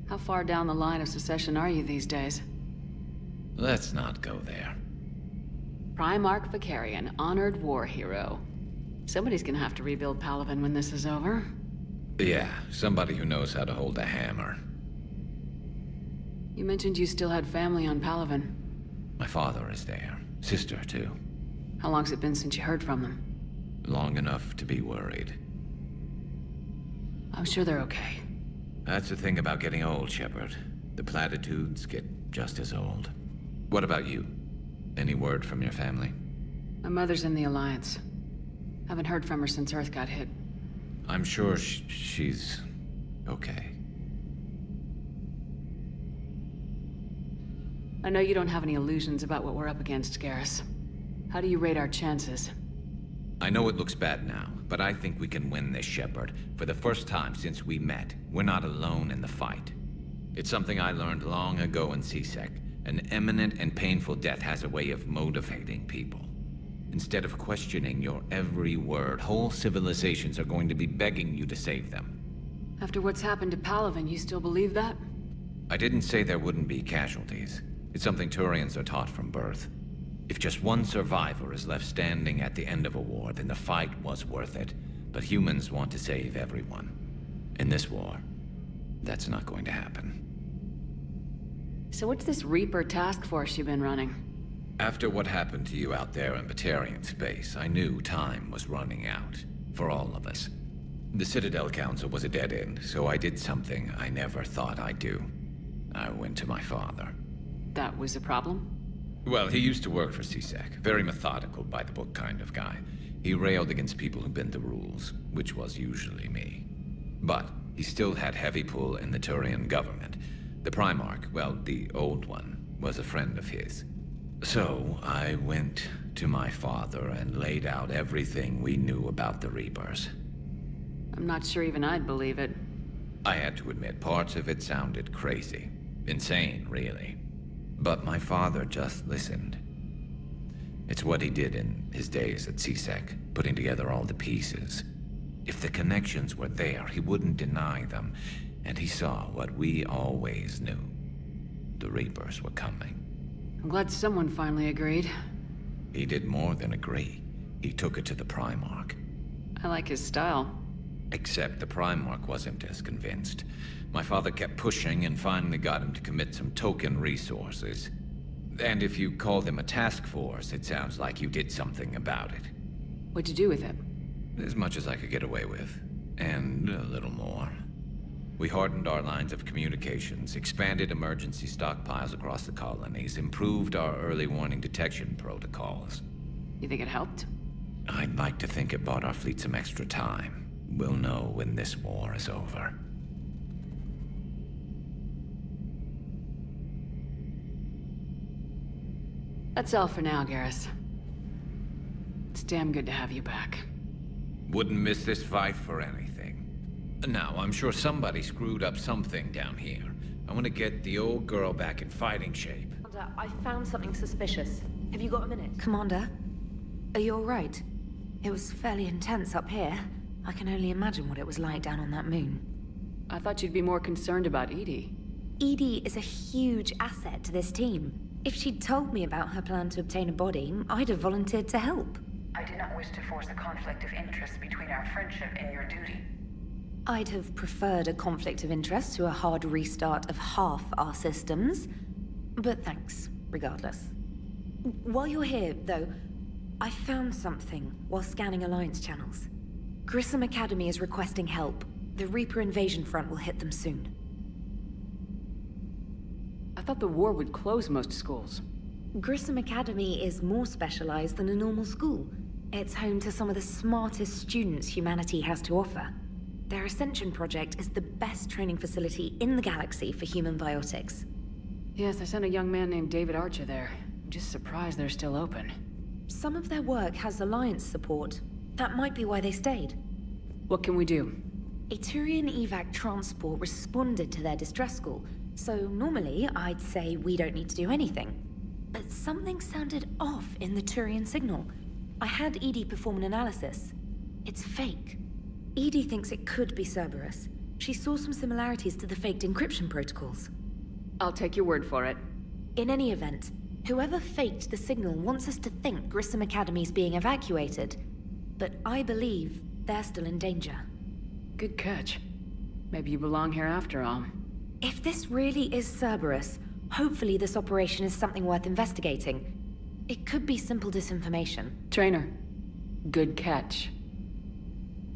How far down the line of succession are you these days? Let's not go there. Primarch Vicarian, honored war hero. Somebody's gonna have to rebuild Palaven when this is over. Yeah, somebody who knows how to hold a hammer. You mentioned you still had family on Palaven. My father is there. Sister, too. How long's it been since you heard from them? Long enough to be worried. I'm sure they're okay. That's the thing about getting old, Shepard. The platitudes get just as old. What about you? Any word from your family? My mother's in the Alliance. Haven't heard from her since Earth got hit. I'm sure she's okay. I know you don't have any illusions about what we're up against, Garrus. How do you rate our chances? I know it looks bad now, but I think we can win this, Shepard. For the first time since we met, we're not alone in the fight. It's something I learned long ago in CSEC. An imminent and painful death has a way of motivating people. Instead of questioning your every word, whole civilizations are going to be begging you to save them. After what's happened to Palaven, you still believe that? I didn't say there wouldn't be casualties. It's something Turians are taught from birth. If just one survivor is left standing at the end of a war, then the fight was worth it. But humans want to save everyone. In this war, that's not going to happen. So what's this Reaper task force you've been running? After what happened to you out there in Batarian space, I knew time was running out. For all of us. The Citadel Council was a dead end, so I did something I never thought I'd do. I went to my father. That was a problem? Well, he used to work for CSEC. Very methodical, by-the-book kind of guy. He railed against people who bent the rules, which was usually me. But he still had heavy pull in the Turian government. The Primarch, well, the old one, was a friend of his. So I went to my father and laid out everything we knew about the Reapers. I'm not sure even I'd believe it. I had to admit, parts of it sounded crazy. Insane, really. But my father just listened. It's what he did in his days at CSEC, putting together all the pieces. If the connections were there, he wouldn't deny them. And he saw what we always knew. The Reapers were coming. I'm glad someone finally agreed. He did more than agree. He took it to the Primarch. I like his style. Except the Primarch wasn't as convinced. My father kept pushing and finally got him to commit some token resources. And if you call them a task force, it sounds like you did something about it. What'd you do with it? As much as I could get away with. And a little more. We hardened our lines of communications, expanded emergency stockpiles across the colonies, improved our early warning detection protocols. You think it helped? I'd like to think it bought our fleet some extra time. We'll know when this war is over. That's all for now, Garrus. It's damn good to have you back. Wouldn't miss this fight for anything. Now, I'm sure somebody screwed up something down here. I want to get the old girl back in fighting shape. Commander, I found something suspicious. Have you got a minute? Commander, are you all right? It was fairly intense up here. I can only imagine what it was like down on that moon. I thought you'd be more concerned about Edie. Edie is a huge asset to this team. If she'd told me about her plan to obtain a body, I'd have volunteered to help. I did not wish to force a conflict of interest between our friendship and your duty. I'd have preferred a conflict of interest to a hard restart of half our systems. But thanks, regardless. While you're here, though, I found something while scanning Alliance channels. Grissom Academy is requesting help. The Reaper invasion front will hit them soon. thought the war would close most schools. Grissom Academy is more specialized than a normal school. It's home to some of the smartest students humanity has to offer. Their Ascension project is the best training facility in the galaxy for human biotics. Yes, I sent a young man named David Archer there. I'm just surprised they're still open. Some of their work has Alliance support. That might be why they stayed. What can we do? A Turian evac transport responded to their distress call, so normally I'd say we don't need to do anything. But something sounded off in the Turian signal. I had EDI perform an analysis. It's fake. EDI thinks it could be Cerberus. She saw some similarities to the faked encryption protocols. I'll take your word for it. In any event, whoever faked the signal wants us to think Grissom Academy's being evacuated. But I believe they're still in danger. Good catch. Maybe you belong here after all. If this really is Cerberus, hopefully this operation is something worth investigating. It could be simple disinformation. Trainer, good catch.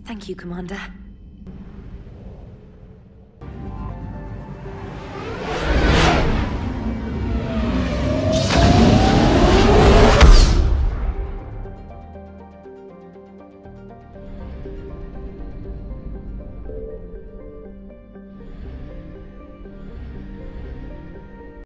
Thank you, Commander.